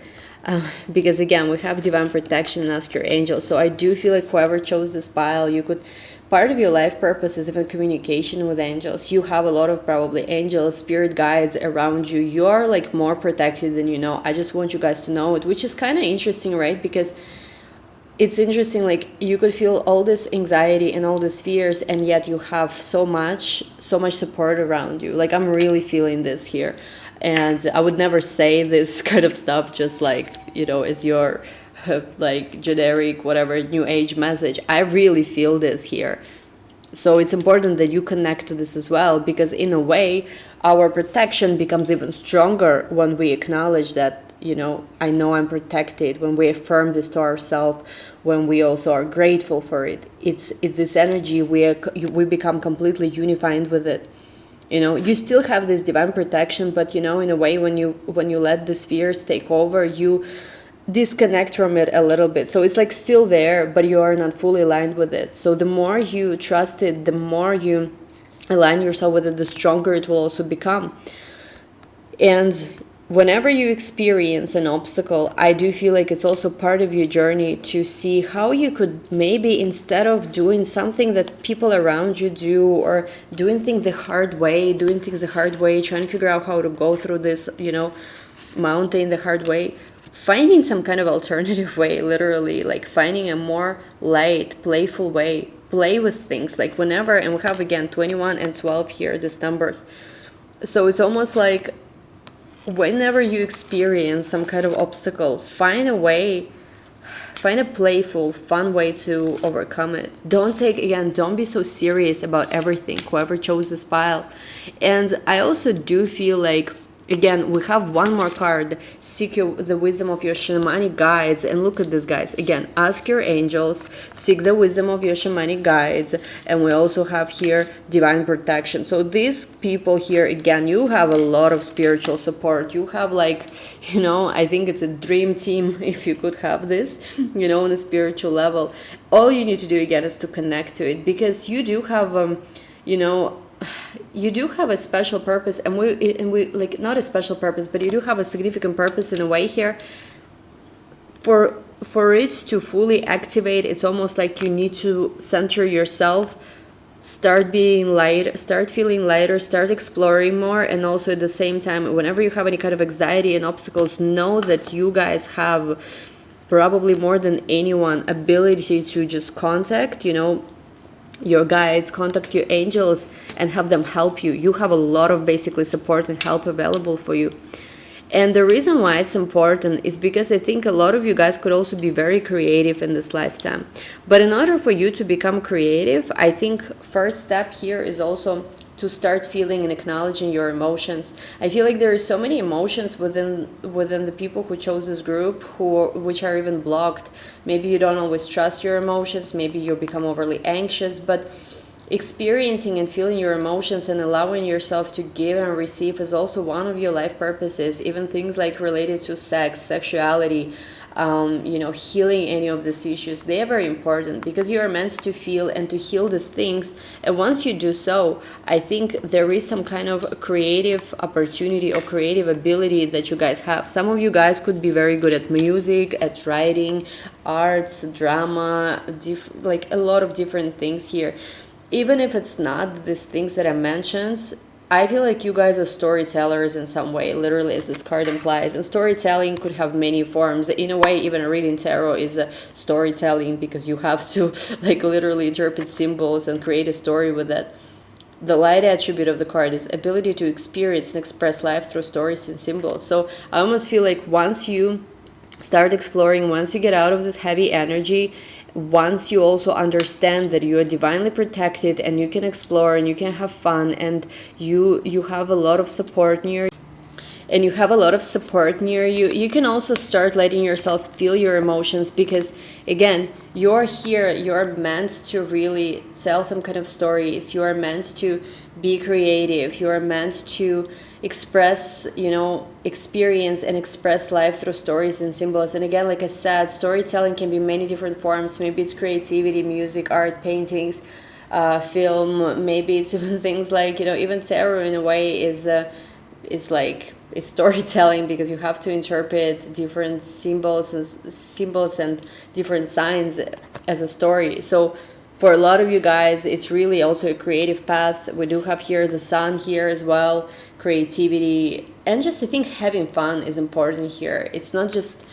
Because again, we have divine protection and ask your angels. So I do feel like whoever chose this pile, you could, part of your life purpose is even communication with angels. You have a lot of probably angels, spirit guides around you. You are like more protected than you know. I just want you guys to know it, which is kind of interesting, right? Because it's interesting, like you could feel all this anxiety and all these fears, and yet you have so much support around you. Like I'm really feeling this here. And I would never say this kind of stuff just like, you know, as your like generic whatever new age message. I really feel this here. So it's important that you connect to this as well, because in a way our protection becomes even stronger when we acknowledge that, you know I'm protected, when we affirm this to ourselves, when we also are grateful for it. It's this energy, we become completely unified with it. You still have this divine protection, but in a way, when you let the fears take over, you disconnect from it a little bit. So it's like still there, but you are not fully aligned with it. So the more you trust it, the more you align yourself with it, the stronger it will also become. And whenever you experience an obstacle, I do feel like it's also part of your journey to see how you could maybe, instead of doing something that people around you do, or doing things the hard way, trying to figure out how to go through this, mountain the hard way, finding some kind of alternative way, literally, like finding a more light, playful way, play with things, like whenever, and we have again 21 and 12 here, these numbers. So it's almost like whenever you experience some kind of obstacle, find a playful, fun way to overcome it. Don't be so serious about everything, whoever chose this pile. And I also do feel like, again, we have one more card, seek the wisdom of your shamanic guides. And look at this, guys. Again, ask your angels, seek the wisdom of your shamanic guides. And we also have here divine protection. So these people here, again, you have a lot of spiritual support. You have like, I think it's a dream team if you could have this, on a spiritual level. All you need to do, again, is to connect to it, because you do have, you do have a special purpose, and we like, not a special purpose, but you do have a significant purpose in a way here. For it to fully activate, it's almost like you need to center yourself, start being light, start feeling lighter, start exploring more. And also at the same time, whenever you have any kind of anxiety and obstacles, know that you guys have probably more than anyone ability to just contact, your guides, contact your angels, and have them help you. You have a lot of basically support and help available for you. And the reason why it's important is because I think a lot of you guys could also be very creative in this lifetime. But in order for you to become creative, I think first step here is also to start feeling and acknowledging your emotions. I feel like there are so many emotions within the people who chose this group which are even blocked. Maybe you don't always trust your emotions, maybe you become overly anxious, but experiencing and feeling your emotions and allowing yourself to give and receive is also one of your life purposes. Even things like related to sex, sexuality, healing any of these issues, they are very important, because you are meant to feel and to heal these things. And once you do so, I think there is some kind of creative opportunity or creative ability that you guys have. Some of you guys could be very good at music, at writing, arts, drama, like a lot of different things here. Even if it's not these things that I mentioned, I feel like you guys are storytellers in some way, literally, as this card implies. And storytelling could have many forms. In a way, even reading tarot is a storytelling, because you have to like literally interpret symbols and create a story with it. The light attribute of the card is ability to experience and express life through stories and symbols. So I almost feel like once you start exploring, once you get out of this heavy energy, once you also understand that you are divinely protected and you can explore and you can have fun, and you have a lot of support near you, you can also start letting yourself feel your emotions, because again, you're here, you're meant to really tell some kind of stories, you are meant to be creative, you are meant to express, experience and express life through stories and symbols. And again, like I said, storytelling can be many different forms. Maybe it's creativity, music, art, paintings, film. Maybe it's even things like, even tarot in a way is storytelling, because you have to interpret different symbols and different signs as a story. So for a lot of you guys, it's really also a creative path. We do have here the sun here as well, creativity, and just I think having fun is important here. It's not just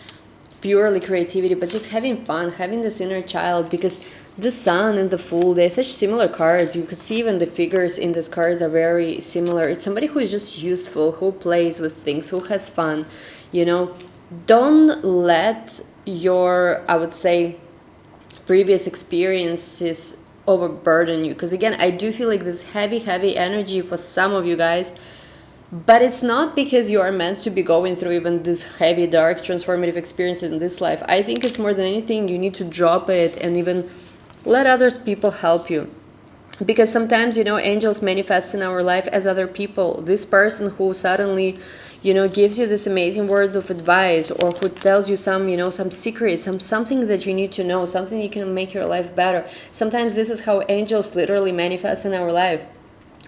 purely creativity, but just having fun, having this inner child, because the sun and the fool, they're such similar cards. You could see even the figures in these cards are very similar. It's somebody who is just youthful, who plays with things, who has fun. Don't let your, I would say, previous experiences overburden you, because again, I do feel like this heavy energy for some of you guys, but it's not because you are meant to be going through even this heavy, dark, transformative experience in this life. I think it's more than anything, you need to drop it and even let other people help you. Because sometimes, angels manifest in our life as other people. This person who suddenly, gives you this amazing word of advice, or who tells you some, some secret, something that you need to know, something that can make your life better. Sometimes this is how angels literally manifest in our life.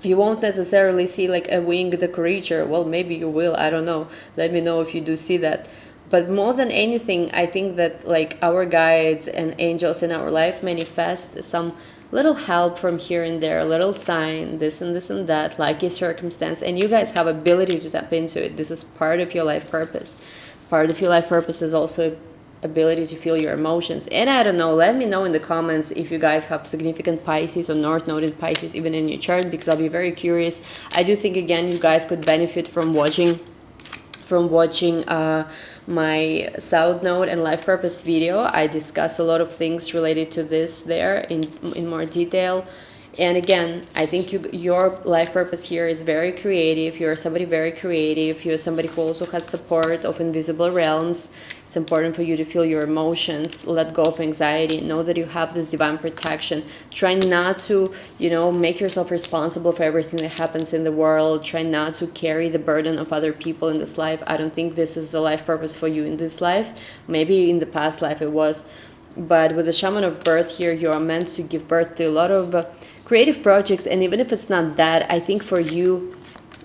You won't necessarily see like a winged creature. Well, maybe you will, I don't know. Let me know if you do see that. But more than anything, I think that like our guides and angels in our life manifest some little help from here and there, a little sign, this and that, lucky circumstance, and you guys have ability to tap into it. This is part of your life purpose. Part of your life purpose is also ability to feel your emotions. And I don't know, let me know in the comments if you guys have significant Pisces or North Node Pisces even in your chart, because I'll be very curious. I do think again you guys could benefit from watching my South Node and life purpose video. I discuss a lot of things related to this there in more detail. And again, I think your life purpose here is very creative. You're somebody very creative. You're somebody who also has support of invisible realms. It's important for you to feel your emotions, let go of anxiety, know that you have this divine protection. Try not to, make yourself responsible for everything that happens in the world. Try not to carry the burden of other people in this life. I don't think this is the life purpose for you in this life. Maybe in the past life it was. But with the Shaman of Birth here, you are meant to give birth to a lot of creative projects. And even if it's not that, I think for you,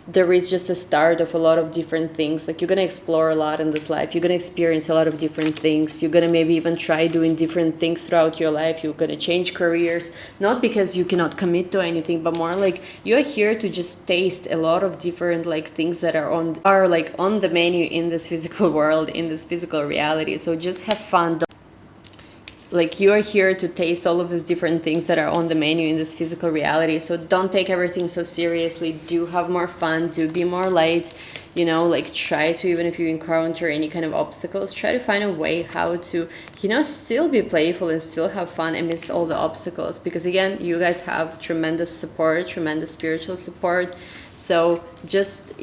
there is just a start of a lot of different things. Like you're going to explore a lot in this life. You're going to experience a lot of different things. You're going to maybe even try doing different things throughout your life. You're going to change careers, not because you cannot commit to anything, but more like you're here to just taste a lot of different like things that are on the menu in this physical world, in this physical reality. So just have fun. Like you are here to taste all of these different things that are on the menu in this physical reality. So don't take everything so seriously. Do have more fun. Do be more light. Like try to, even if you encounter any kind of obstacles, try to find a way how to, still be playful and still have fun amidst all the obstacles. Because again, you guys have tremendous support, tremendous spiritual support. So just,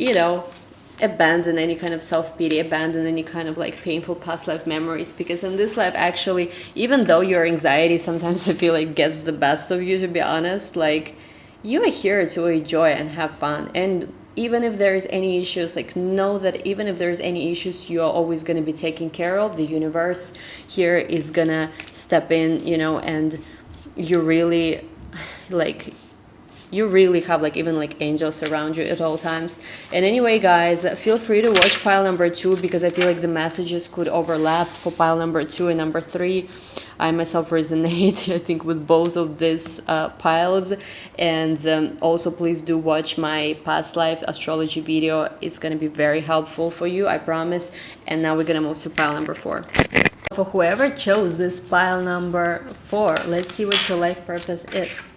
abandon any kind of self-pity, abandon any kind of like painful past life memories, because in this life actually, even though your anxiety sometimes I feel like gets the best of you, to be honest, like you are here to enjoy and have fun. And even if there's any issues, like know that even if there's any issues, you are always going to be taken care of. The universe here is gonna step in, and you really have like even like angels around you at all times. And anyway guys, feel free to watch pile number 2, because I feel like the messages could overlap for pile number 2 and number 3. I myself resonate I think with both of these piles. And also please do watch my past life astrology video. It's going to be very helpful for you, I promise. And now we're going to move to pile number 4. For whoever chose this pile number 4, let's see what your life purpose is.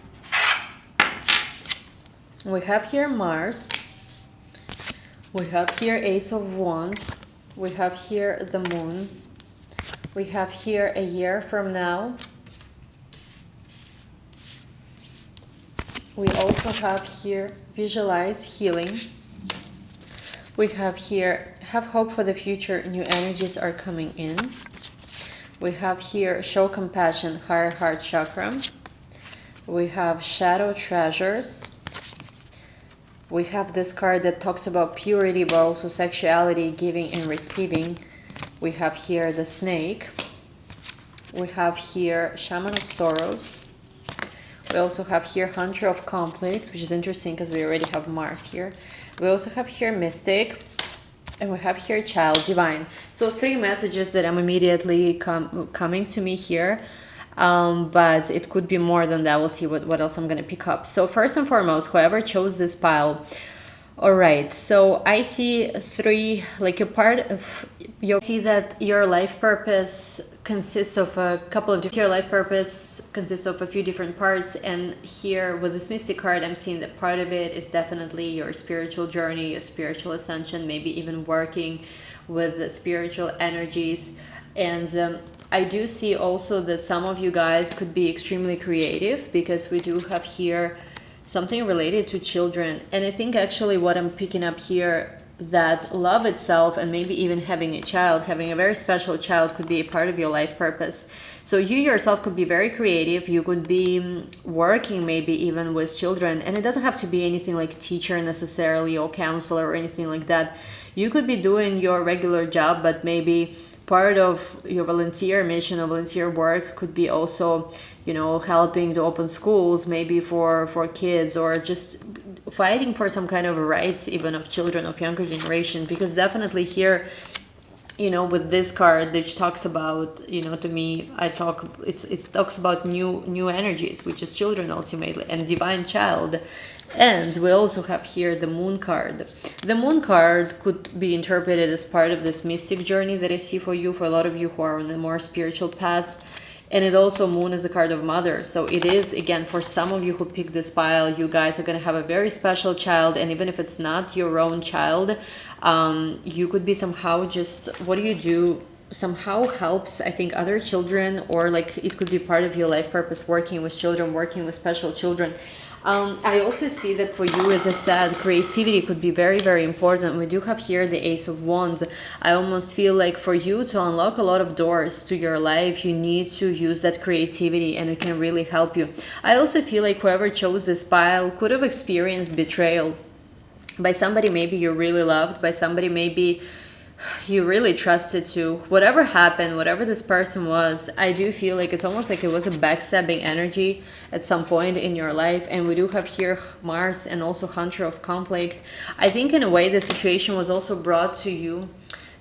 We have here Mars, we have here Ace of Wands, we have here the Moon, we have here a year from now, we also have here visualize healing, we have here have hope for the future, new energies are coming in, we have here show compassion, higher heart chakra, we have shadow treasures. We have this card that talks about purity, but also sexuality, giving and receiving. We have here the snake. We have here Shaman of Sorrows. We also have here Hunter of Conflict, which is interesting because we already have Mars here. We also have here Mystic. And we have here Child Divine. So 3 messages that I'm immediately coming to me here. But it could be more than that. We'll see what else I'm going to pick up. So first and foremost, whoever chose this pile. All right. So I see 3, like a part of your, see that your life purpose consists of a couple of different, your life purpose consists of a few different parts. And here with this Mystic card, I'm seeing that part of it is definitely your spiritual journey, your spiritual ascension, maybe even working with the spiritual energies. And I do see also that some of you guys could be extremely creative, because we do have here something related to children. And I think actually what I'm picking up here, that love itself and maybe even having a child, having a very special child, could be a part of your life purpose. So you yourself could be very creative. You could be working maybe even with children, and it doesn't have to be anything like teacher necessarily or counselor or anything like that. You could be doing your regular job, but maybe part of your volunteer mission or volunteer work could be also, you know, helping to open schools maybe for kids, or just fighting for some kind of rights even of children of younger generation. Because definitely here, you know, with this card which talks about, you know, to me, it talks about new energies, which is children ultimately, and divine child. And we also have here the moon card. The moon card could be interpreted as part of this mystic journey that I see for you, for a lot of you who are on a more spiritual path. And it also, moon is a card of mother. So it is, again, for some of you who pick this pile, you guys are going to have a very special child. And even if it's not your own child, you could be somehow just, what do you do? Somehow helps, I think, other children, or like it could be part of your life purpose, working with children, working with special children. I also see that for you, as I said, creativity could be very, very important. We do have here the Ace of Wands. I almost feel like for you to unlock a lot of doors to your life, you need to use that creativity, and it can really help you. I also feel like whoever chose this pile could have experienced betrayal by somebody maybe you really loved, by somebody maybe you really trusted to. Whatever happened, whatever this person was, I do feel like it's almost like it was a backstabbing energy at some point in your life. And we do have here Mars and also Hunter of Conflict. I think in a way the situation was also brought to you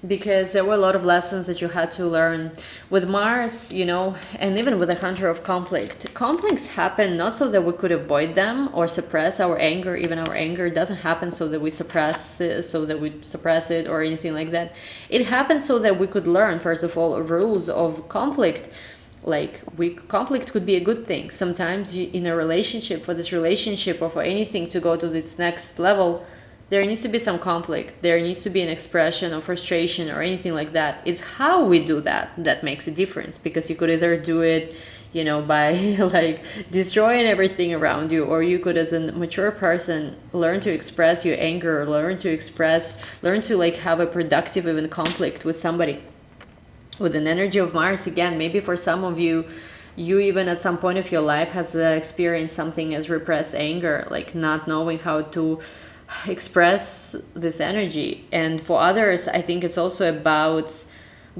because there were a lot of lessons that you had to learn with Mars, you know, and even with the Hunter of Conflict. Conflicts happen not so that we could avoid them or suppress our anger. Even our anger doesn't happen so that we suppress it or anything like that. It happens so that we could learn, first of all, rules of conflict. Like, conflict could be a good thing. Sometimes in a relationship, for this relationship or for anything to go to its next level, there needs to be some conflict. There needs to be an expression of frustration or anything like that. It's how we do that that makes a difference, because you could either do it, you know, by like destroying everything around you, or you could, as a mature person, learn to express your anger, learn to like have a productive even conflict with somebody. With an energy of Mars, again, maybe for some of you, you even at some point of your life has experienced something as repressed anger, like not knowing how to express this energy. And for others, I think it's also about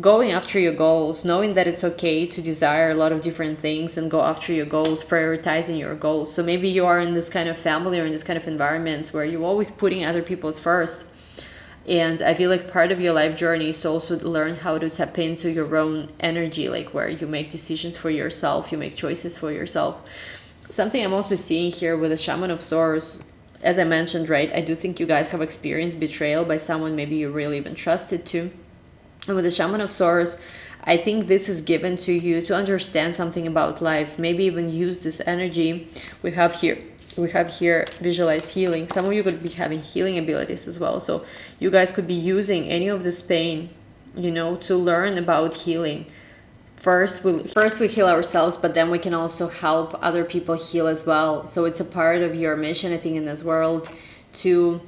going after your goals, knowing that it's okay to desire a lot of different things and go after your goals, prioritizing your goals. So maybe you are in this kind of family or in this kind of environments where you're always putting other people's first. And I feel like part of your life journey is also to learn how to tap into your own energy, like where you make decisions for yourself, you make choices for yourself. Something I'm also seeing here with the Shaman of Swords, as I mentioned, right, I do think you guys have experienced betrayal by someone maybe you really even trusted to. And with the Shaman of Swords, I think this is given to you to understand something about life, maybe even use this energy. We have here visualize healing. Some of you could be having healing abilities as well. So you guys could be using any of this pain, you know, to learn about healing. First we heal ourselves, but then we can also help other people heal as well. So it's a part of your mission, I think, in this world, to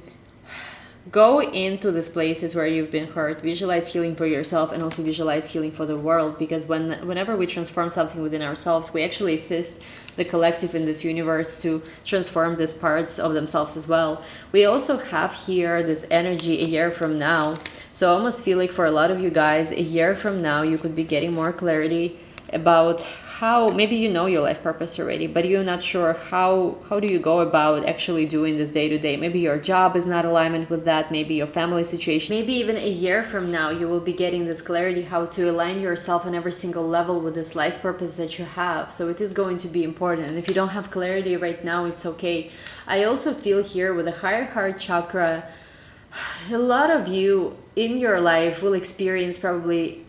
go into these places where you've been hurt, visualize healing for yourself, and also visualize healing for the world. Because whenever we transform something within ourselves, we actually assist the collective in this universe to transform these parts of themselves as well. We also have here this energy a year from now. So I almost feel like for a lot of you guys, a year from now, you could be getting more clarity about how, maybe you know your life purpose already, but you're not sure how do you go about actually doing this day to day. Maybe your job is not alignment with that, maybe your family situation. Maybe even a year from now, you will be getting this clarity how to align yourself on every single level with this life purpose that you have. So it is going to be important. And if you don't have clarity right now, it's okay. I also feel here with the higher heart chakra, a lot of you in your life will experience probably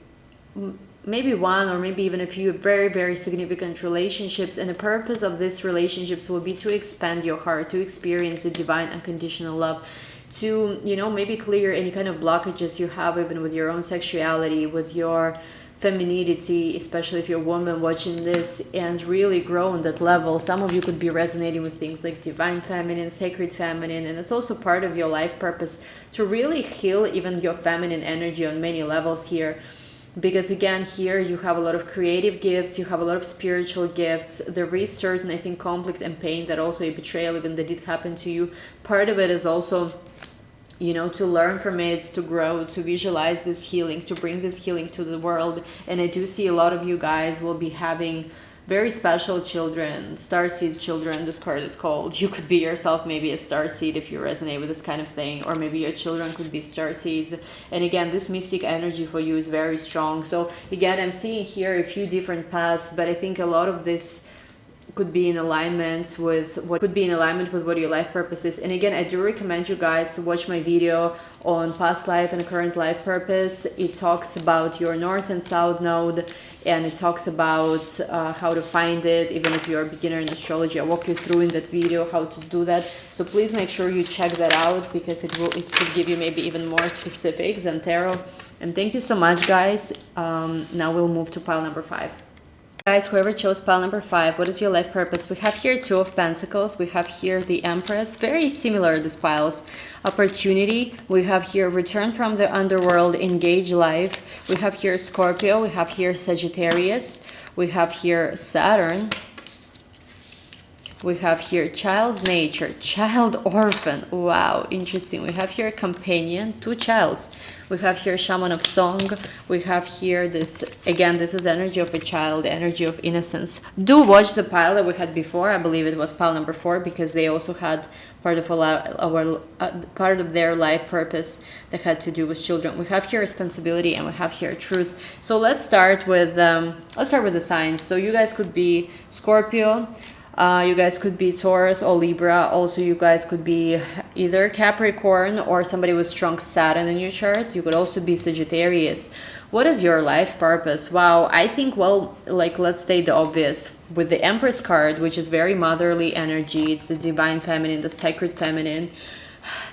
maybe one or maybe even a few very, very significant relationships. And the purpose of these relationships will be to expand your heart, to experience the divine unconditional love, to, you know, maybe clear any kind of blockages you have even with your own sexuality, with your femininity, especially if you're a woman watching this, and really grow on that level. Some of you could be resonating with things like divine feminine, sacred feminine, and it's also part of your life purpose to really heal even your feminine energy on many levels here. Because again, here you have a lot of creative gifts, you have a lot of spiritual gifts. There is certain, I think, conflict and pain that also a betrayal even that did happen to you. Part of it is also you know, to learn from it, to grow, to visualize this healing, to bring this healing to the world. And I do see a lot of you guys will be having very special children, starseed children, this card is called. You could be yourself maybe a starseed if you resonate with this kind of thing, or maybe your children could be starseeds. And again, this mystic energy for you is very strong. So again, I'm seeing here a few different paths, but I think a lot of this could be in alignment with what your life purpose is. And again, I do recommend you guys to watch my video on past life and current life purpose. It talks about your north and south node, and it talks about how to find it. Even if you're a beginner in astrology, I walk you through in that video how to do that. So please make sure you check that out, because it could give you maybe even more specifics than tarot. And thank you so much, guys. Now we'll move to pile number 5. Guys, whoever chose pile number 5, what is your life purpose? We have here 2 of Pentacles. We have here the Empress. Very similar, these piles. Opportunity. We have here return from the underworld, engage life. We have here Scorpio. We have here Sagittarius. We have here Saturn. We have here child nature, child orphan. Wow, interesting. We have here companion, 2 childs. We have here shaman of song. We have here this, again, this is energy of a child, energy of innocence. Do watch the pile that we had before. I believe it was pile number 4, because they also had part of their life purpose that had to do with children. We have here responsibility, and we have here truth. So let's start with the signs. So you guys could be Scorpio. You guys could be Taurus or Libra. Also, you guys could be either Capricorn or somebody with strong Saturn in your chart. You could also be Sagittarius. What is your life purpose? Wow, I think, well, like, let's state the obvious. With the Empress card, which is very motherly energy, it's the divine feminine, the sacred feminine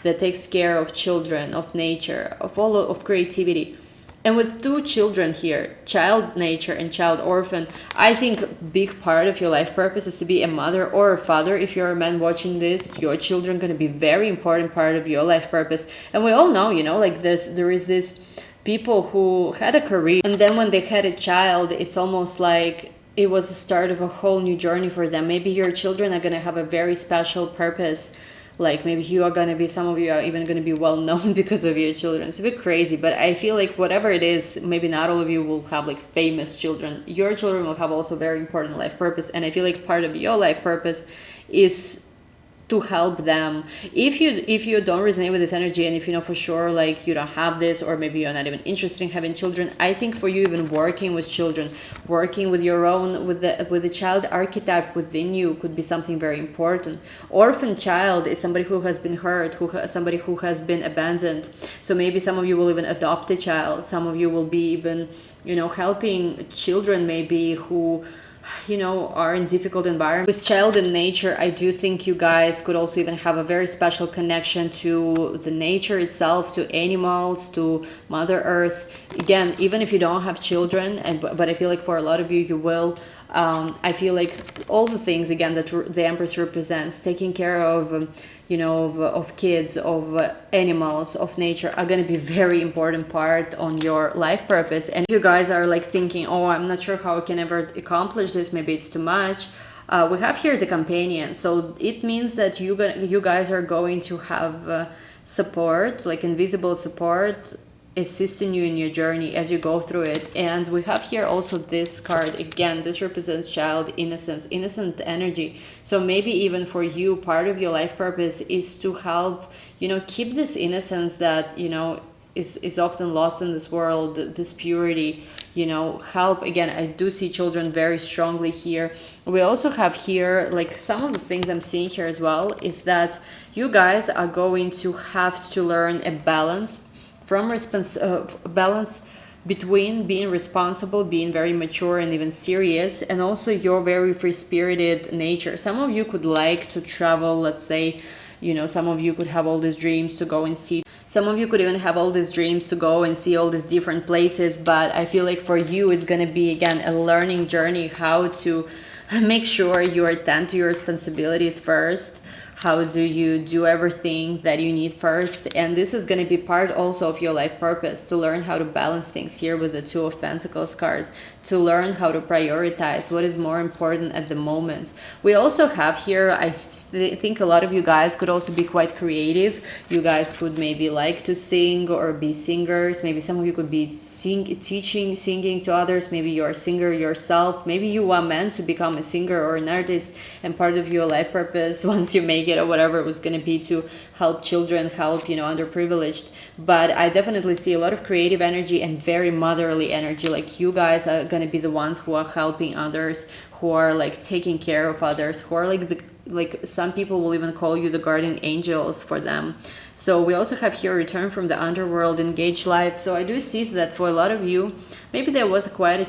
that takes care of children, of nature, of creativity. And with 2 children here, child nature and child orphan, I think a big part of your life purpose is to be a mother or a father. If you're a man watching this, your children are going to be very important part of your life purpose. And we all know, you know, like there is this people who had a career, and then when they had a child, it's almost like it was the start of a whole new journey for them. Maybe your children are going to have a very special purpose. Like maybe you are going to be, some of you are even going to be well known because of your children. It's a bit crazy, but I feel like whatever it is, maybe not all of you will have like famous children. Your children will have also very important life purpose. And I feel like part of your life purpose is to help them. If you don't resonate with this energy, and if you know for sure like you don't have this, or maybe you're not even interested in having children, I think for you, even working with children, working with your own, with the child archetype within you could be something very important. Orphan child is somebody who has been hurt, somebody who has been abandoned. So maybe some of you will even adopt a child. Some of you will be even, you know, helping children maybe who, you know, are in difficult environment. With child and nature, I do think you guys could also even have a very special connection to the nature itself, to animals, to Mother Earth. Again, even if you don't have children, but I feel like for a lot of you, you will. I feel like all the things, again, that the Empress represents, taking care of, you know, of kids, of animals, of nature, are going to be very important part on your life purpose. And if you guys are like thinking, oh, I'm not sure how I can ever accomplish this, maybe it's too much, we have here the companion. So it means that you guys are going to have support, like invisible support, assisting you in your journey as you go through it. And we have here also this card. Again, this represents child, innocence, innocent energy. So maybe even for you, part of your life purpose is to help, you know, keep this innocence that, you know, is often lost in this world, this purity, you know, help. Again, I do see children very strongly here. We also have here, like, some of the things I'm seeing here as well is that you guys are going to have to learn a balance balance between being responsible, being very mature and even serious, and also your very free-spirited nature. Some of you could like to travel, let's say, you know, some of you could have all these dreams to go and see. Some of you could even have all these dreams to go and see all these different places, but I feel like for you, it's going to be, again, a learning journey, how to make sure you attend to your responsibilities first, how do you do everything that you need first. And this is going to be part also of your life purpose, to learn how to balance things here with the Two of Pentacles card, to learn how to prioritize what is more important at the moment. We also have here, I think a lot of you guys could also be quite creative. You guys could maybe like to sing or be singers. Maybe some of you could be teaching singing to others. Maybe you're a singer yourself. Maybe you are meant to become a singer or an artist, and part of your life purpose once you make it or whatever it was going to be to help children, help, you know, underprivileged. But I definitely see a lot of creative energy and very motherly energy. Like you guys are going to be the ones who are helping others, who are like taking care of others, who are like some people will even call you the guardian angels for them. So we also have here return from the underworld, engaged life. So I do see that for a lot of you, maybe there was quite a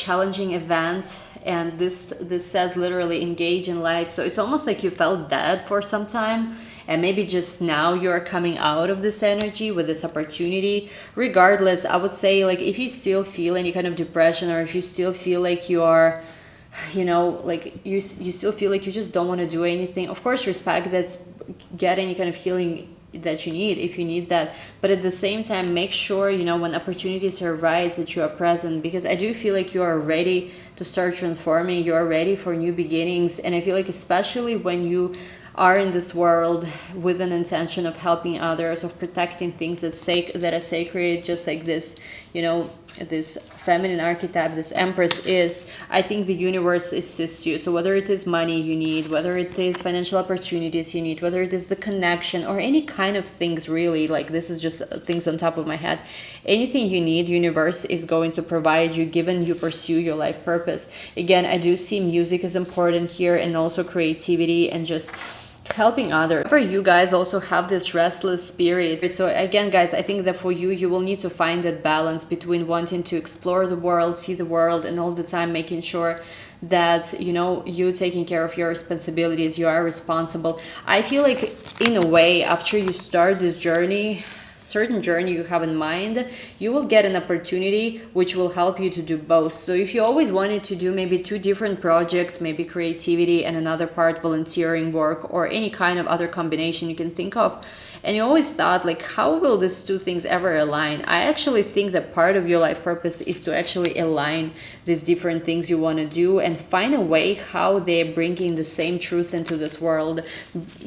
challenging event, and this says literally engage in life. So it's almost like you felt dead for some time, and maybe just now you're coming out of this energy with this opportunity. Regardless, I would say, like, if you still feel any kind of depression, or if you still feel like you are, you know, like you still feel like you just don't want to do anything, of course respect that, get any kind of healing that you need if you need that. But at the same time, make sure, you know, when opportunities arise, that you are present, because I do feel like you are ready to start transforming, you are ready for new beginnings. And I feel like especially when you are in this world with an intention of helping others, of protecting things that are sacred, just like this, you know, this feminine archetype, this Empress is, I think the universe assists you. So whether it is money you need, whether it is financial opportunities you need, whether it is the connection or any kind of things, really, like this is just things on top of my head, anything you need, universe is going to provide you, given you pursue your life purpose. Again, I do see music is important here, and also creativity and just helping others. However, you guys also have this restless spirit. So again, guys, I think that for you, you will need to find that balance between wanting to explore the world, see the world, and all the time making sure that, you know, you taking care of your responsibilities, you are responsible. I feel like in a way, after you start this journey, certain journey you have in mind, you will get an opportunity which will help you to do both. So if you always wanted to do maybe two different projects, maybe creativity and another part volunteering work, or any kind of other combination you can think of, and you always thought like, how will these two things ever align? I actually think that part of your life purpose is to actually align these different things you want to do and find a way how they're bringing the same truth into this world.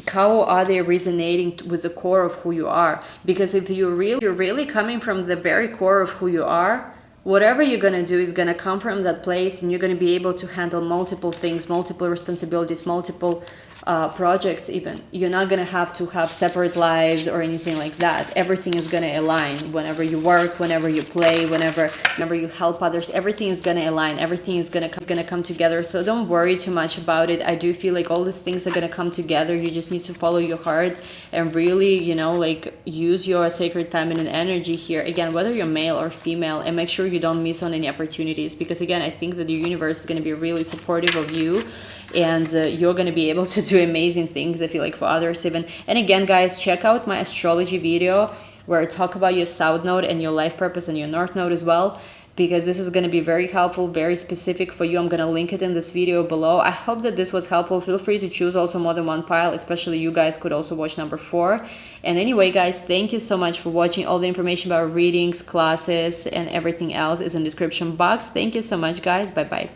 How are they resonating with the core of who you are? Because if you're really coming from the very core of who you are, whatever you're going to do is going to come from that place, and you're going to be able to handle multiple things, multiple responsibilities, multiple projects even. You're not going to have separate lives or anything like that. Everything is going to align. Whenever you work, whenever you play, whenever you help others, everything is going to align. Everything is going to come together. So don't worry too much about it. I do feel like all these things are going to come together. You just need to follow your heart and really, you know, like use your sacred feminine energy here. Again, whether you're male or female, and make sure you don't miss on any opportunities, because again, I think that the universe is going to be really supportive of you, and you're going to be able to do amazing things, I feel like, for others even. And again, guys, check out my astrology video where I talk about your south node and your life purpose and your north node as well, because this is going to be very helpful, very specific for you. I'm going to link it in this video below. I hope that this was helpful. Feel free to choose also more than one pile, especially you guys could also watch number 4. And anyway, guys, thank you so much for watching. All the information about readings, classes, and everything else is in the description box. Thank you so much, guys. Bye bye.